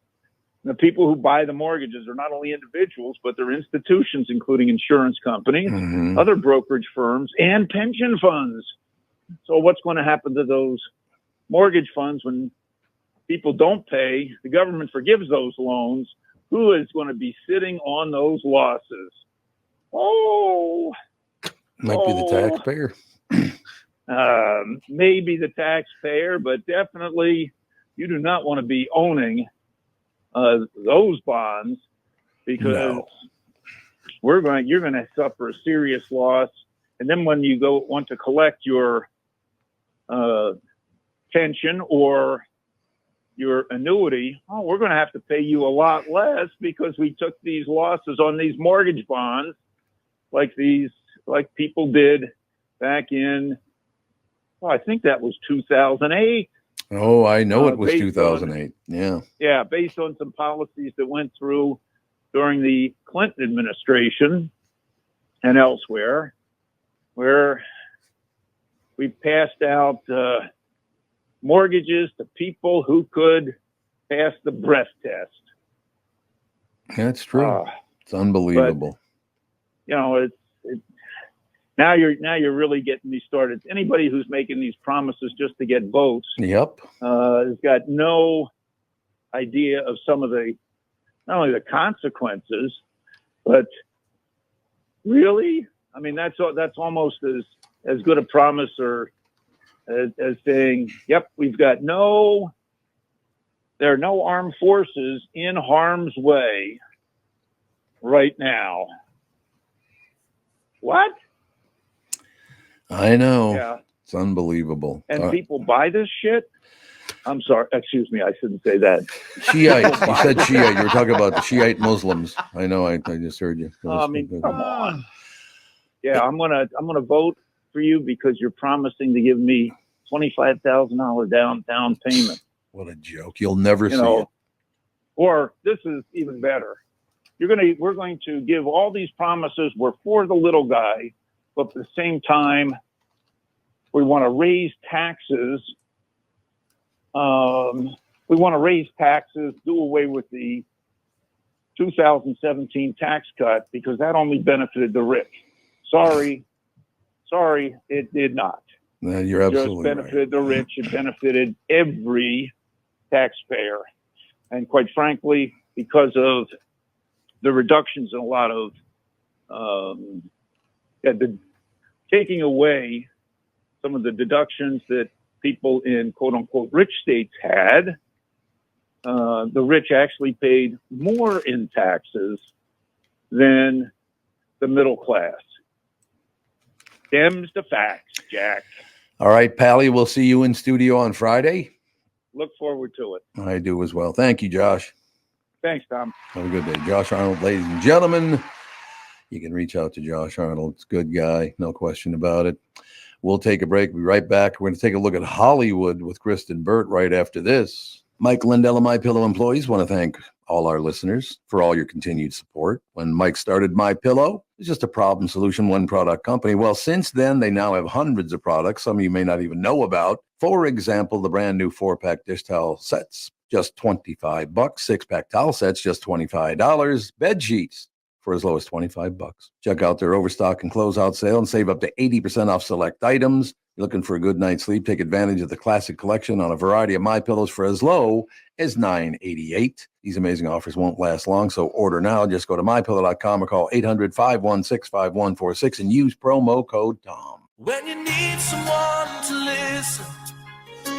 people who buy the mortgages are not only individuals, but they're institutions, including insurance companies, Mhm. other brokerage firms, and pension funds. So what's going to happen to those mortgage funds when people don't pay? The government forgives those loans. Who is going to be sitting on those losses? Oh, Might be the taxpayer. maybe the taxpayer, but definitely you do not want to be owning those bonds, because you're going to suffer a serious loss. And then when you want to collect your pension or your annuity, we're going to have to pay you a lot less because we took these losses on these mortgage bonds, like people did back in, I think that was 2008. Oh, I know it was based 2008. Yeah. Yeah, based on some policies that went through during the Clinton administration and elsewhere, where we passed out mortgages to people who could pass the breath test. That's true. It's unbelievable. It's now you're really getting me started. Anybody who's making these promises just to get votes, Yep. has got no idea of some of the, not only the consequences, but really, I mean, that's almost as good a promise or as saying, yep, there are no armed forces in harm's way right now. What? I know. Yeah. It's unbelible. And people buy this shit? I'm sorry. Excuse me. I shouldn't say that. Shiite. You said Shiite. You were talking about the Shiite Muslims. I know. I just heard you. I mean, come on. Yeah, I'm gonna vote for you because you're promising to give me $25,000 down payment. What a joke. You'll never see it. Or this is even better. We're going to give all these promises. We're for the little guy, but at the same time, we want to raise taxes. We want to raise taxes, do away with the 2017 tax cut because that only benefited the rich. Sorry, it did not. No, you're absolutely It just benefited the rich. It benefited every taxpayer. And quite frankly, because of the reductions in a lot of the taking away some of the deductions that people in quote unquote rich states had, the rich actually paid more in taxes than the middle class. Them's the facts, Jack. All right, Pally, we'll see you in studio on Friday. Look forward to it. I do as well. Thank you, Josh. Thanks, Tom. Have a good day. Josh Arnold, ladies and gentlemen. You can reach out to Josh Arnold. It's a good guy, no question about it. We'll take a break. We'll be right back. We're going to take a look at Hollywood with Kristen Burt right after this. Mike Lindell and MyPillow employees want to thank all our listeners for all your continued support. When Mike started MyPillow, it was just a problem solution, one product company. Well, since then, they now have hundreds of products, some of you may not even know about. For example, the brand new 4-pack dish towel sets, just $25. 6-pack towel sets, just $25. Bed sheets for as low as $25. Check out their overstock and closeout sale and save up to 80% off select items. You're looking for a good night's sleep? Take advantage of the classic collection on a variety of MyPillows for as low as $9.88. These amazing offers won't last long, so order now. Just go to MyPillow.com or call 800-516-5146 and use promo code TOM. When you need someone to listen,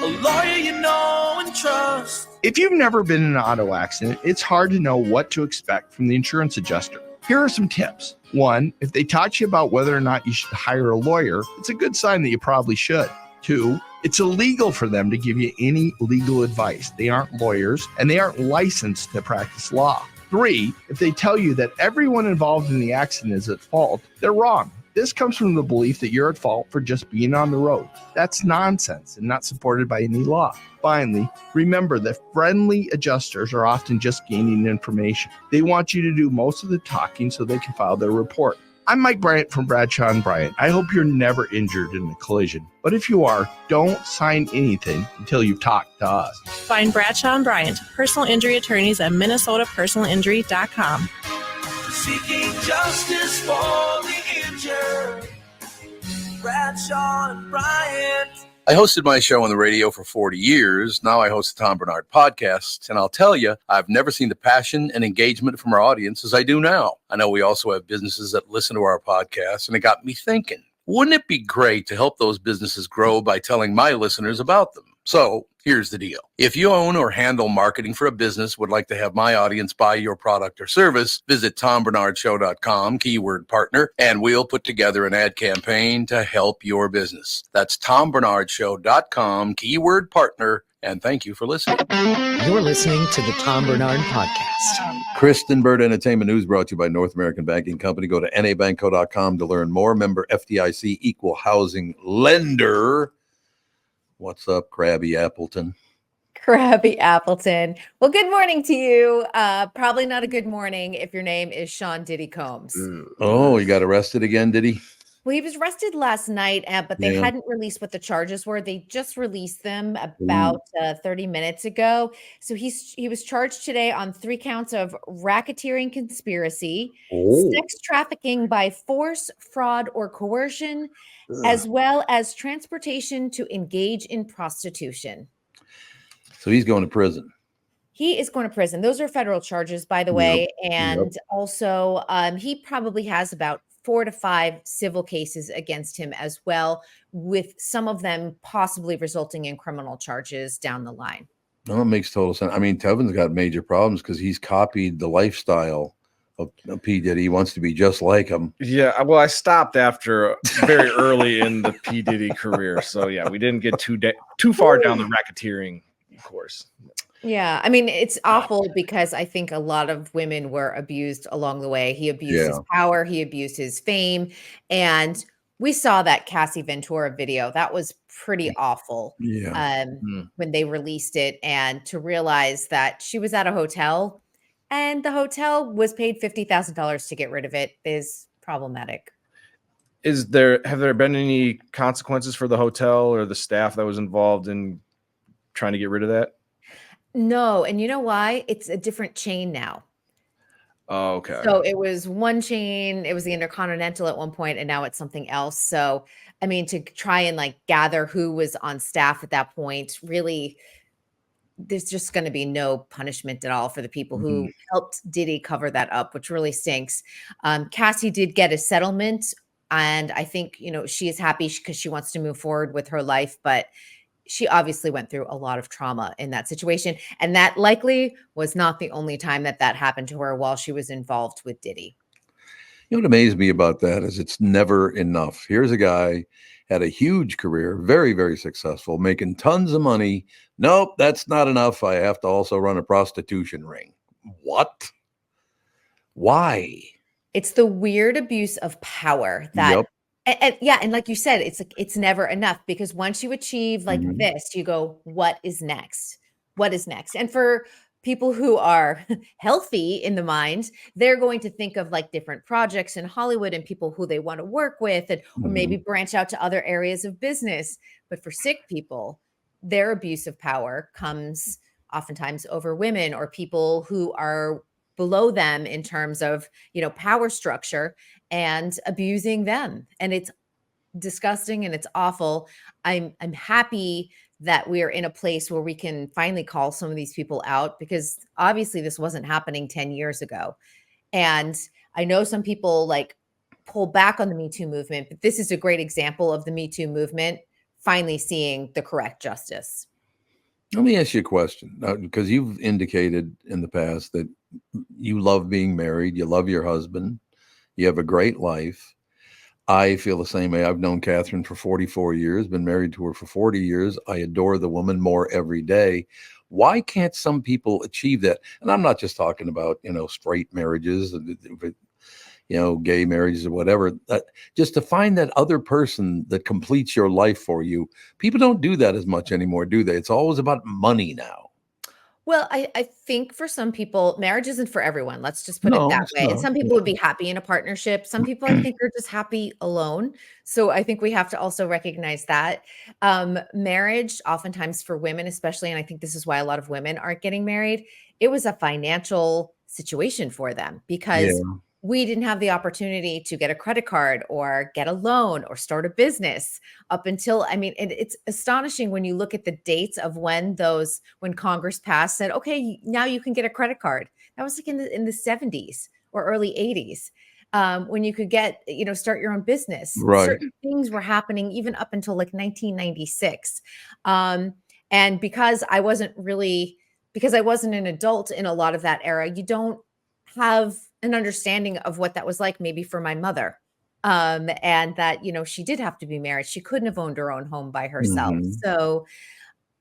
a lawyer you know and trust. If you've never been in an auto accident, it's hard to know what to expect from the insurance adjuster. Here are some tips. 1, if they talk to you about whether or not you should hire a lawyer, it's a good sign that you probably should. 2, it's illegal for them to give you any legal advice. They aren't lawyers and they aren't licensed to practice law. 3, if they tell you that everyone involved in the accident is at fault, they're wrong. This comes from the belief that you're at fault for just being on the road. That's nonsense and not supported by any law. Finally, remember that friendly adjusters are often just gaining information. They want you to do most of the talking so they can file their report. I'm Mike Bryant from Bradshaw & Bryant. I hope you're never injured in a collision. But if you are, don't sign anything until you've talked to us. Find Bradshaw & Bryant, personal injury attorneys at minnesotapersonalinjury.com. Seeking justice for the injured. Bradshaw and Bryant. I hosted my show on the radio for 40 years. Now I host the Tom Barnard Podcast. And I'll tell you, I've never seen the passion and engagement from our audience as I do now. I know we also have businesses that listen to our podcast, and it got me thinking, wouldn't it be great to help those businesses grow by telling my listeners about them? So here's the deal. If you own or handle marketing for a business, would like to have my audience buy your product or service, visit TomBarnardShow.com, keyword partner, and we'll put together an ad campaign to help your business. That's TomBarnardShow.com, keyword partner, and thank you for listening. You're listening to the Tom Barnard Podcast. Kristen Bird Entertainment News brought to you by North American Banking Company. Go to nabankco.com to learn more. Member FDIC, equal housing lender. What's up, Krabby Appleton? Krabby Appleton. Well, good morning to you. Probably not a good morning if your name is Sean Diddy Combs. Oh, he got arrested again, did he? Well, he was arrested last night, but they Yeah. hadn't released what the charges were. They just released them about 30 minutes ago. So he was charged today on 3 counts of racketeering conspiracy, sex trafficking by force, fraud, or coercion, as well as transportation to engage in prostitution. So he's going to prison. He is going to prison. Those are federal charges, by the way. And also, he probably has about 4 to 5 civil cases against him as well, with some of them possibly resulting in criminal charges down the line. No, it makes total sense. I mean, Tevin's got major problems because he's copied the lifestyle of P. Diddy. He wants to be just like him. Yeah, well, I stopped after very early in the P. Diddy career. So, yeah, we didn't get too far down the racketeering course. Yeah, I mean, it's awful because I think a lot of women were abused along the way. He abused his power, he abused his fame, and we saw that Cassie Ventura video. That was pretty awful. When they released it, and to realize that she was at a hotel and the hotel was paid $50,000 to get rid of it is problematic. Have there been any consequences for the hotel or the staff that was involved in trying to get rid of that? No, and you know why? It's a different chain now. Oh, okay. So it was one chain, it was the Intercontinental at one point, and now it's something else. So, I mean, to try and like gather who was on staff at that point, really, there's just going to be no punishment at all for the people who helped Diddy cover that up, which really stinks. Cassie did get a settlement, and I think, she is happy because she wants to move forward with her life, but she obviously went through a lot of trauma in that situation. And that likely was not the only time that happened to her while she was involved with Diddy. You know what amazed me about that is it's never enough. Here's a guy, had a huge career, very, very successful, making tons of money. Nope, that's not enough. I have to also run a prostitution ring. What? Why? It's the weird abuse of power that and like you said, it's never enough, because once you achieve like this, you go, what is next? What is next? And for people who are healthy in the mind, they're going to think of like different projects in Hollywood and people who they want to work with, and or maybe branch out to other areas of business. But for sick people, their abuse of power comes oftentimes over women or people who are below them in terms of, power structure, and abusing them. And it's disgusting and it's awful. I'm happy that we're in a place where we can finally call some of these people out, because obviously this wasn't happening 10 years ago. And I know some people like pull back on the Me Too movement, but this is a great example of the Me Too movement finally seeing the correct justice. Let me ask you a question, because you've indicated in the past that you love being married, you love your husband, you have a great life. I feel the same way. I've known Catherine for 44 years, been married to her for 40 years. I adore the woman more every day. Why can't some people achieve that? And I'm not just talking about, straight marriages, gay marriages or whatever. Just to find that other person that completes your life for you. People don't do that as much anymore, do they? It's always about money now. Well, I think for some people, marriage isn't for everyone. Let's just put it No, that it's way. And not. some people would be happy in a partnership. Some people, I think, are just happy alone. So I think we have to also recognize that marriage, oftentimes for women, especially, and I think this is why a lot of women aren't getting married, it was a financial situation for them because Yeah. we didn't have the opportunity to get a credit card or get a loan or start a business up until, it's astonishing when you look at the dates of when Congress passed, said, okay, now you can get a credit card. That was like in the 70s or early 80s. When you could start your own business. Right. Certain things were happening even up until like 1996. And because I wasn't an adult in a lot of that era, you don't have an understanding of what that was like, maybe for my mother. And that, she did have to be married. She couldn't have owned her own home by herself. Mhm. So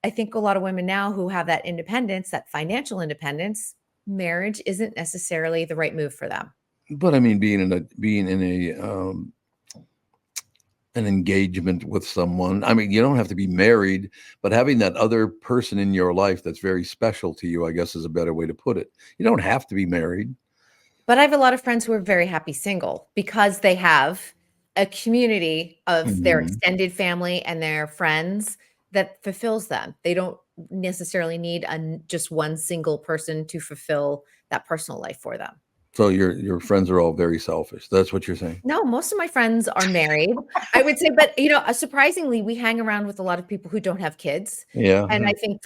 I think a lot of women now who have that independence, that financial independence, marriage isn't necessarily the right move for them. But being in an engagement with someone. You don't have to be married, but having that other person in your life that's very special to you, I guess, is a better way to put it. You don't have to be married. But I have a lot of friends who are very happy single because they have a community of their extended family and their friends that fulfills them. They don't necessarily need just one single person to fulfill that personal life for them. So your friends are all very selfish. That's what you're saying. No, most of my friends are married, I would say, but surprisingly, we hang around with a lot of people who don't have kids. Yeah. And I think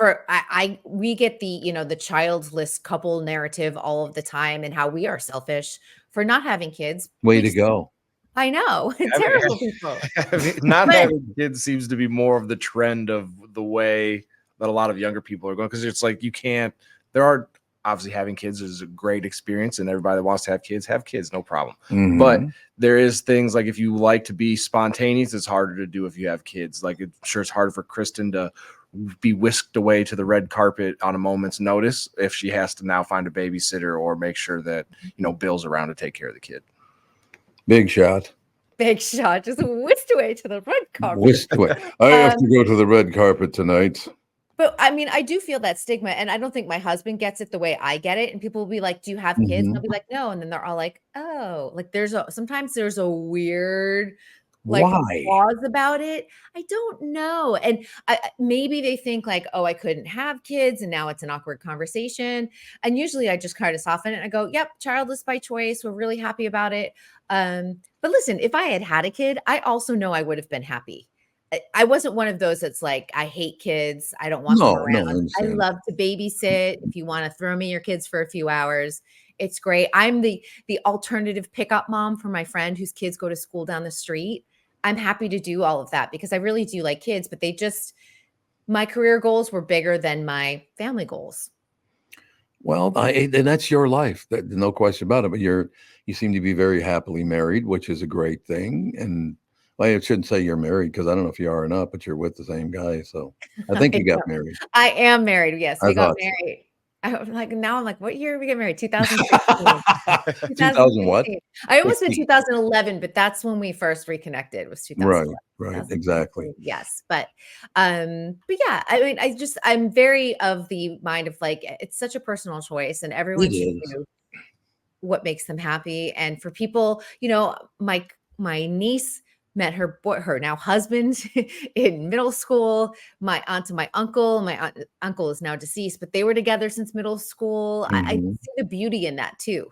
we get the childless couple narrative all of the time and how we are selfish for not having kids. Way to go. I know. Terrible people. Not having kids seems to be more of the trend of the way that a lot of younger people are going, because it's like there are obviously having kids is a great experience, and everybody that wants to have kids, no problem. Mhm. But there is things like if you like to be spontaneous, it's harder to do if you have kids. Like I'm sure it's harder for Kristen to be whisked away to the red carpet on a moment's notice if she has to now find a babysitter or make sure that Bill's around to take care of the kid. Big shot. Big shot. Just whisked away to the red carpet. Whisked away. I have to go to the red carpet tonight. But I do feel that stigma, and I don't think my husband gets it the way I get it. And people will be like, "Do you have kids?" And I'll be like, "No." And then they're all like, "Oh," like sometimes there's a weird Why? pause about it. I don't know. And maybe they think like, "Oh, I couldn't have kids," and now it's an awkward conversation. And usually I just kind of soften it and I go, "Yep, childless by choice. We're really happy about it." But listen, if I had a kid, I also know I would have been happy. I wasn't one of those that's like, I hate kids. I don't want them around. I love to babysit. If you want to throw me your kids for a few hours, it's great. I'm the alternative pickup mom for my friend whose kids go to school down the street. I'm happy to do all of that because I really do like kids, but my career goals were bigger than my family goals. Well, and that's your life. No question about it. But you seem to be very happily married, which is a great thing. And I shouldn't say you're married because I don't know if you are or not, but you're with the same guy. So I think you got married. I am married. Yes, we got married. So. I'm like, what year did we get married? 2016. 2000 what? I almost said 2011, but that's when we first reconnected. Was 2011. Right, exactly. Yes, but yeah, I'm very of the mind of like, it's such a personal choice, and everyone should do what makes them happy. And for people, my niece met her now husband in middle school. My aunt and my uncle. My uncle is now deceased, but they were together since middle school. I see the beauty in that too.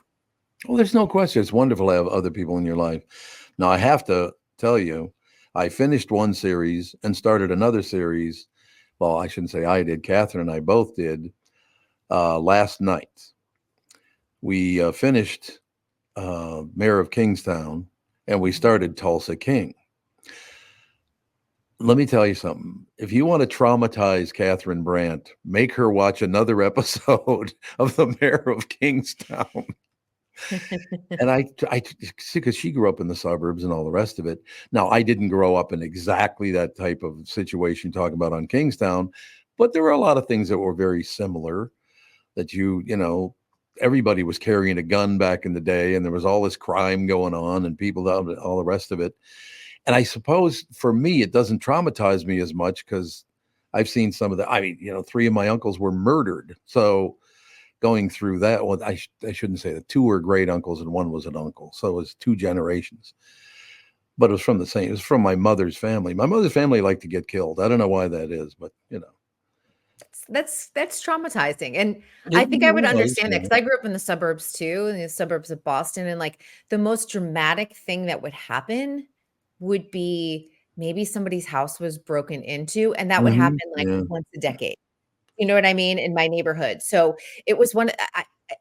Well, there's no question. It's wonderful to have other people in your life. Now, I have to tell you, I finished one series and started another series. Well, I shouldn't say I did. Catherine and I both did last night. We finished Mayor of Kingstown, and we started Tulsa King. Let me tell you something. If you want to traumatize Catherine Brandt, make her watch another episode of The Mayor of Kingstown. And I, because she grew up in the suburbs and all the rest of it. Now, I didn't grow up in exactly that type of situation talking about on Kingstown, but there were a lot of things that were very similar. That you know, everybody was carrying a gun back in the day, and there was all this crime going on, and people all the rest of it. And I suppose for me, it doesn't traumatize me as much because I've seen some of the. I mean, you know, 3 of my uncles were murdered, so. Going through that, well, I shouldn't say that. 2 were great uncles and 1 was an uncle, so it was 2 generations. But it was from the same. It was from my mother's family. My mother's family liked to get killed. I don't know why that is, but you know, that's traumatizing. And I think I would understand that because I grew up in the suburbs too, in the suburbs of Boston, and like the most dramatic thing that would happen would be maybe somebody's house was broken into, and that would happen like once a decade. You know what I mean? In my neighborhood. So it was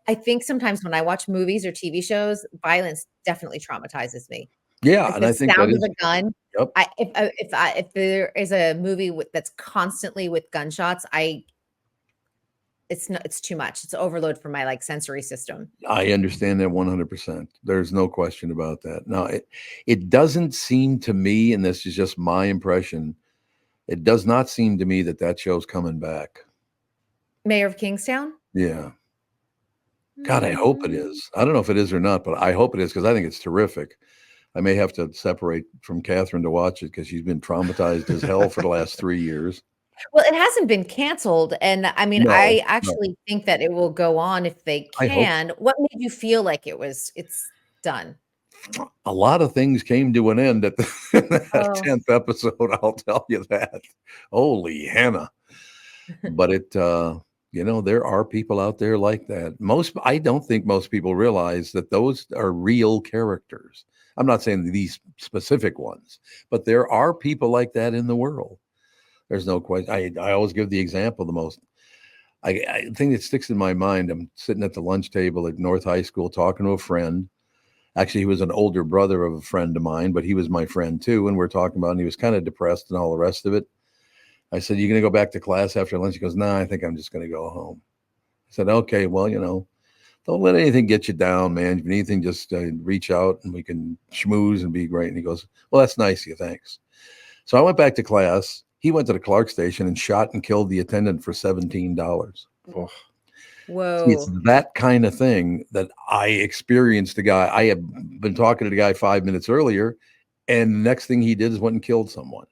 I think sometimes when I watch movies or TV shows, violence definitely traumatizes me. Yeah, Like and the I think sound that of is. a gun. Yep. If there is a movie that's constantly with gunshots, it's too much. It's overload for my like sensory system. I understand that 100%. There's no question about that. Now, it doesn't seem to me, and this is just my impression, it does not seem to me that show's coming back. Mayor of Kingstown? Yeah. God, I hope it is. I don't know if it is or not, but I hope it is because I think it's terrific. I may have to separate from Catherine to watch it because she's been traumatized as hell for the last 3 years. Well, it hasn't been canceled. And I mean, No, I no. actually think that it will go on if they I hope. can. What made you feel like it's done? A lot of things came to an end at the 10th episode. I'll tell you that. Holy Hannah. But it, you know, there are people out there like that. I don't think most people realize that those are real characters. I'm not saying these specific ones, but there are people like that in the world. There's no question. I always give the example I think that sticks in my mind. I'm sitting at the lunch table at North High School talking to a friend. Actually, he was an older brother of a friend of mine, but he was my friend too. And we're talking about, and he was kind of depressed and all the rest of it. I said, "You going to go back to class after lunch?" He goes, "No, I think I'm just going to go home." I said, "Okay, well, you know, don't let anything get you down, man. If anything, just reach out and we can schmooze and be great." And he goes, "Well, that's nice of you. Thanks." So I went back to class. He went to the Clark station and shot and killed the attendant for $17. Oh. Whoa. See, it's that kind of thing that I experienced. The guy, I had been talking to the guy 5 minutes earlier, and the next thing he did is went and killed someone.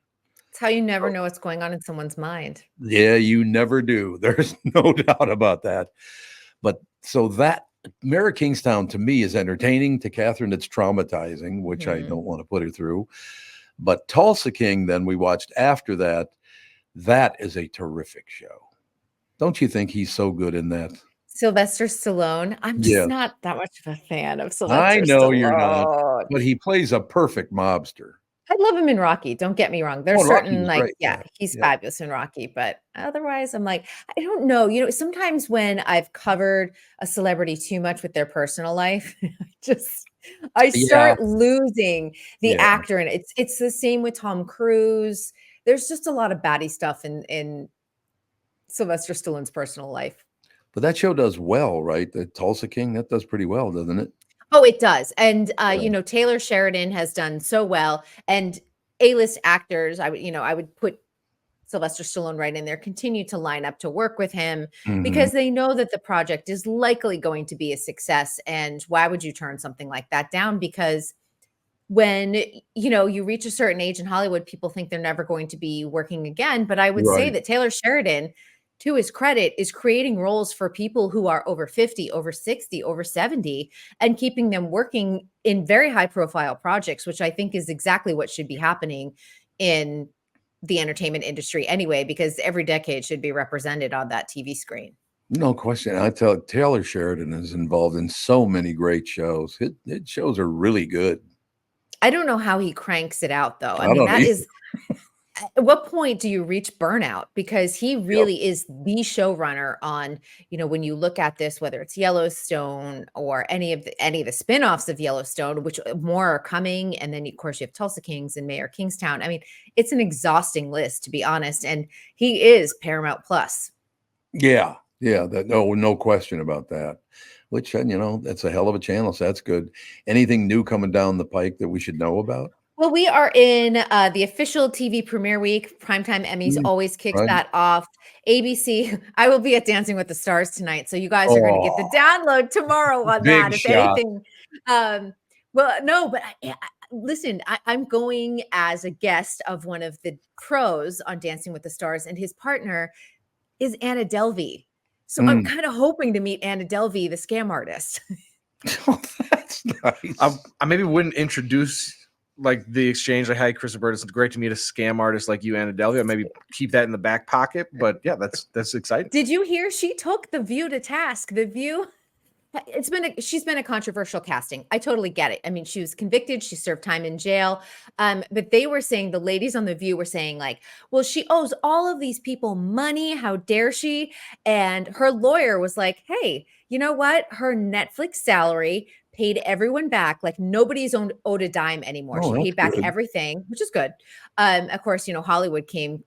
It's how you never know what's going on in someone's mind. Yeah, you never do. There's no doubt about that. But so that Mayor of Kingstown to me is entertaining. To Catherine, it's traumatizing, which I don't want to put her through. But Tulsa King, then we watched after that. That is a terrific show. Don't you think he's so good in that? Sylvester Stallone. I'm just not that much of a fan of Sylvester I know Stallone. you're not, but he plays a perfect mobster. I love him in Rocky. Don't get me wrong. There's Rocky certain was like, great, he's fabulous in Rocky, but otherwise I'm like, I don't know. You know, sometimes when I've covered a celebrity too much with their personal life, I start losing the actor. And it's the same with Tom Cruise. There's just a lot of baddie stuff in Sylvester Stallone's personal life. But that show does well, right? The Tulsa King, that does pretty well, doesn't it? Oh, it does. And, you know, Taylor Sheridan has done so well, and A-list actors, I would put Sylvester Stallone right in there, continue to line up to work with him because they know that the project is likely going to be a success. And why would you turn something like that down? Because when, you know, you reach a certain age in Hollywood, people think they're never going to be working again. But I would say that Taylor Sheridan, to his credit, is creating roles for people who are over 50, over 60, over 70, and keeping them working in very high profile projects, which I think is exactly what should be happening in the entertainment industry anyway, because every decade should be represented on that TV screen. No question. I tell you, Taylor Sheridan is involved in so many great shows. His shows are really good. I don't know how he cranks it out, though. I I mean, don't that either. is at what point do you reach burnout? Because he really is the showrunner on, when you look at this, whether it's Yellowstone or any of the spinoffs of Yellowstone, which more are coming. And then of course you have Tulsa Kings and Mayor Kingstown. I mean, it's an exhausting list, to be honest. And he is Paramount Plus. Yeah. No question about that. Which, that's a hell of a channel. So that's good. Anything new coming down the pike that we should know about? Well, we are in the official TV premiere week. Primetime Emmys always kicks that off. ABC, I will be at Dancing with the Stars tonight. So you guys are going to get the download tomorrow on that. If anything. Listen, I'm going as a guest of one of the pros on Dancing with the Stars, and his partner is Anna Delvey. So I'm kind of hoping to meet Anna Delvey, the scam artist. Oh, that's nice. I maybe wouldn't introduce like the exchange, like, hi, Chris Roberts, it's great to meet a scam artist like you, Anna Delvey. I maybe keep that in the back pocket, but yeah, that's exciting. Did you hear she took The View to task? The View, she's been a controversial casting. I totally get it. I mean, she was convicted, she served time in jail. But they were saying, the ladies on The View were saying like, well, she owes all of these people money. How dare she? And her lawyer was like, hey, you know what? Her Netflix salary paid everyone back. Like nobody's owed a dime anymore. She paid back everything, which is good. Of course, Hollywood came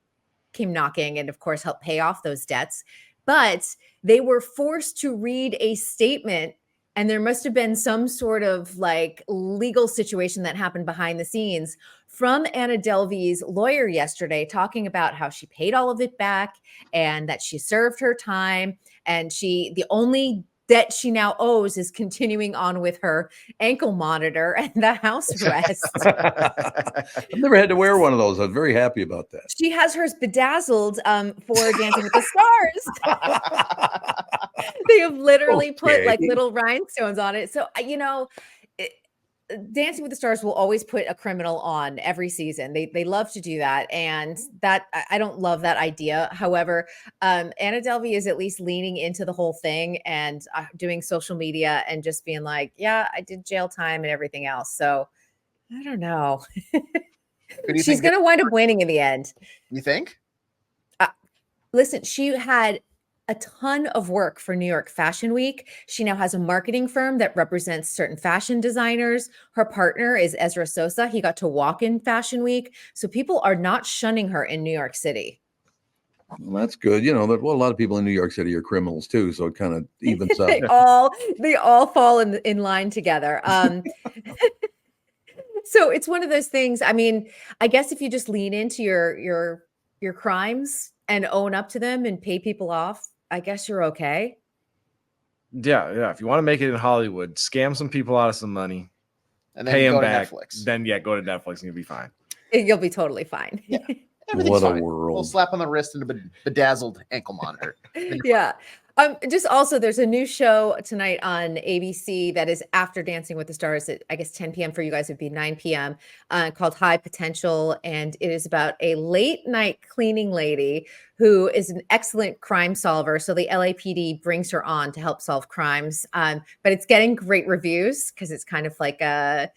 knocking and of course helped pay off those debts. But they were forced to read a statement, and there must have been some sort of like legal situation that happened behind the scenes from Anna Delvey's lawyer yesterday, talking about how she paid all of it back and that she served her time, and the only debt she now owes is continuing on with her ankle monitor and the house arrest. I've never had to wear one of those. I'm very happy about that. She has hers bedazzled for Dancing with the Stars. They have literally put like little rhinestones on it. So, Dancing with the Stars will always put a criminal on every season. They love to do that. And that I don't love that idea. However, Anna Delvey is at least leaning into the whole thing and doing social media and just being like, yeah, I did jail time and everything else. So I don't know. She's going to wind up winning in the end. You think? Listen, she had a ton of work for New York Fashion Week. She now has a marketing firm that represents certain fashion designers. Her partner is Ezra Sosa. He got to walk in Fashion Week. So people are not shunning her in New York City. Well, that's good. A lot of people in New York City are criminals too. So it kind of evens they out. they all fall in line together. So it's one of those things. I mean, I guess if you just lean into your crimes and own up to them and pay people off, I guess you're okay. Yeah. If you want to make it in Hollywood, scam some people out of some money, and then pay them go back. To Netflix. Then go to Netflix and you'll be fine. You'll be totally fine. Yeah. What fine. a world. We'll slap on the wrist and a bedazzled ankle monitor. Yeah. Just also, there's a new show tonight on ABC that is after Dancing with the Stars at, I guess, 10 p.m. for you guys would be 9 p.m. Called High Potential. And it is about a late night cleaning lady who is an excellent crime solver. So the LAPD brings her on to help solve crimes. But it's getting great reviews because it's kind of like a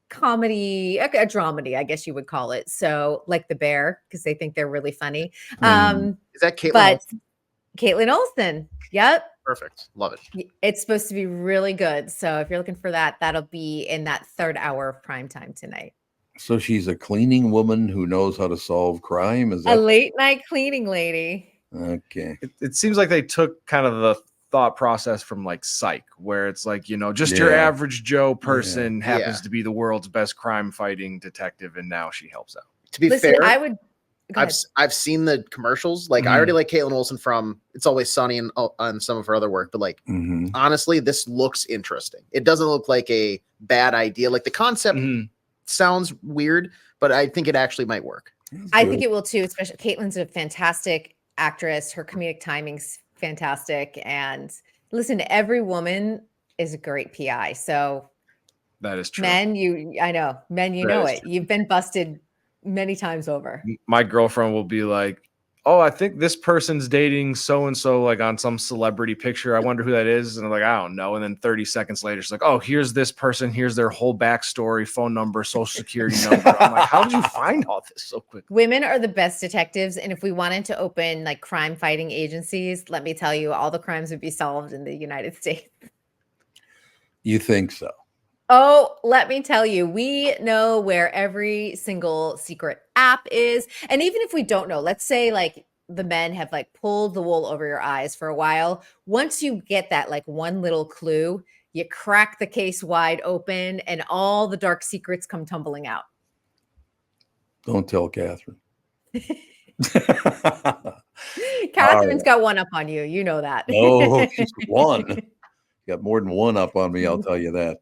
comedy, a dramedy, I guess you would call it. So like The Bear, because they think they're really funny. Is that Caitlin? Caitlin Olsen. Yep. Perfect. Love it. It's supposed to be really good. So if you're looking for that, that'll be in that third hour of primetime tonight. So she's a cleaning woman who knows how to solve crime? Is that a late night cleaning lady? Okay. It seems like they took kind of the thought process from like Psych, where it's like, just your average Joe person happens to be the world's best crime fighting detective, and now she helps out. To be fair, I would. I've seen the commercials. Like I already like Caitlin Olsen from It's Always Sunny and on some of her other work. But like honestly, this looks interesting. It doesn't look like a bad idea. Like the concept sounds weird, but I think it actually might work. I think it will too. Especially Caitlin's a fantastic actress. Her comedic timing's fantastic. And listen, every woman is a great PI. So that is true. Men, I know. Men, you know it. You've been busted many times over. My girlfriend will be like, oh, I think this person's dating so-and-so, like on some celebrity picture. I wonder who that is. And I'm like, I don't know. And then 30 seconds later, she's like, oh, here's this person. Here's their whole backstory, phone number, social security number. I'm like, how did you find all this so quick? Women are the best detectives. And if we wanted to open like crime fighting agencies, let me tell you, all the crimes would be solved in the United States. You think so? Oh, let me tell you, we know where every single secret app is. And even if we don't know, let's say like the men have like pulled the wool over your eyes for a while. Once you get that like one little clue, you crack the case wide open and all the dark secrets come tumbling out. Don't tell Catherine. Catherine's got one up on you. You know that. Oh, she's one. Got more than one up on me, I'll tell you that.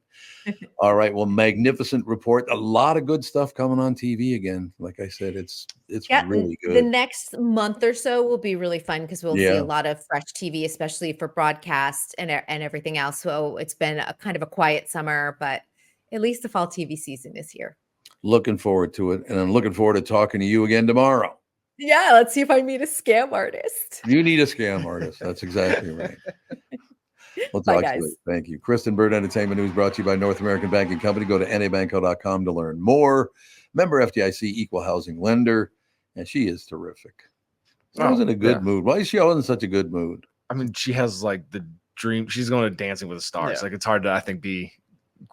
All right. Well, magnificent report. A lot of good stuff coming on TV again. Like I said, it's really good. The next month or so will be really fun because we'll see a lot of fresh TV, especially for broadcast and everything else. So it's been a kind of a quiet summer, but at least the fall TV season is here. Looking forward to it. And I'm looking forward to talking to you again tomorrow. Yeah. Let's see if I meet a scam artist. You need a scam artist. That's exactly right. We'll talk to you later. Thank you. Kristen Bird Entertainment News brought to you by North American Banking Company. Go to nabanco.com to learn more. Member FDIC, equal housing lender. And she is terrific. I was in a good mood. Why is she always in such a good mood? I mean, she has like the dream. She's going to Dancing with the Stars. Like it's hard to, I think, be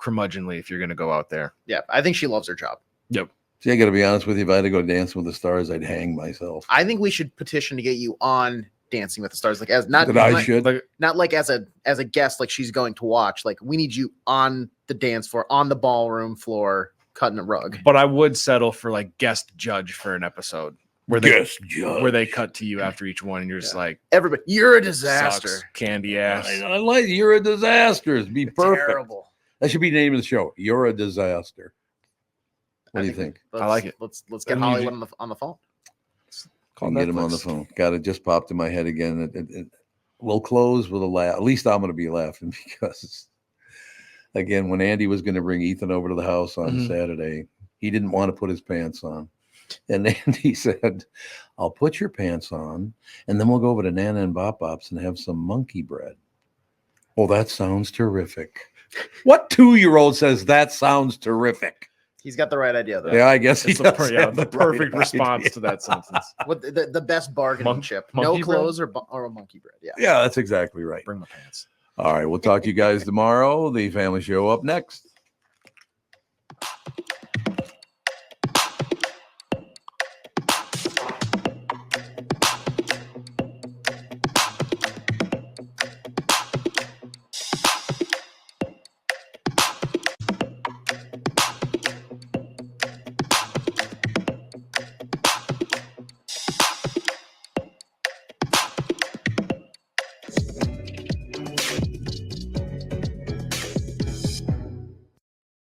curmudgeonly if you're going to go out there. Yeah, I think she loves her job. Yep. See, I got to be honest with you. If I had to go Dancing with the Stars, I'd hang myself. I think we should petition to get you on Dancing with the Stars, like as not like as a guest, like she's going to watch. Like we need you on the dance floor, on the ballroom floor, cutting a rug. But I would settle for like guest judge for an episode where they cut to you after each one, and you're just like, everybody, you're a disaster, sucks, candy ass. I like you're a disaster. It'd be perfect. Terrible. That should be the name of the show. You're a disaster. What do you think? I like it. Let's get Hollywood on the phone. Can get him on the phone. Got it. Just popped in my head again. We'll close with a laugh. At least I'm going to be laughing because, again, when Andy was going to bring Ethan over to the house on Saturday, he didn't want to put his pants on. And Andy said, I'll put your pants on, and then we'll go over to Nana and Bop Bops and have some monkey bread. Well, that sounds terrific. What 2-year-old says that sounds terrific? He's got the right idea, though. Yeah, I guess he's the perfect response to that sentence. What the best bargaining chip? No clothes or a monkey bread. Yeah, that's exactly right. Bring the pants. All right, we'll talk to you guys tomorrow. The family show up next.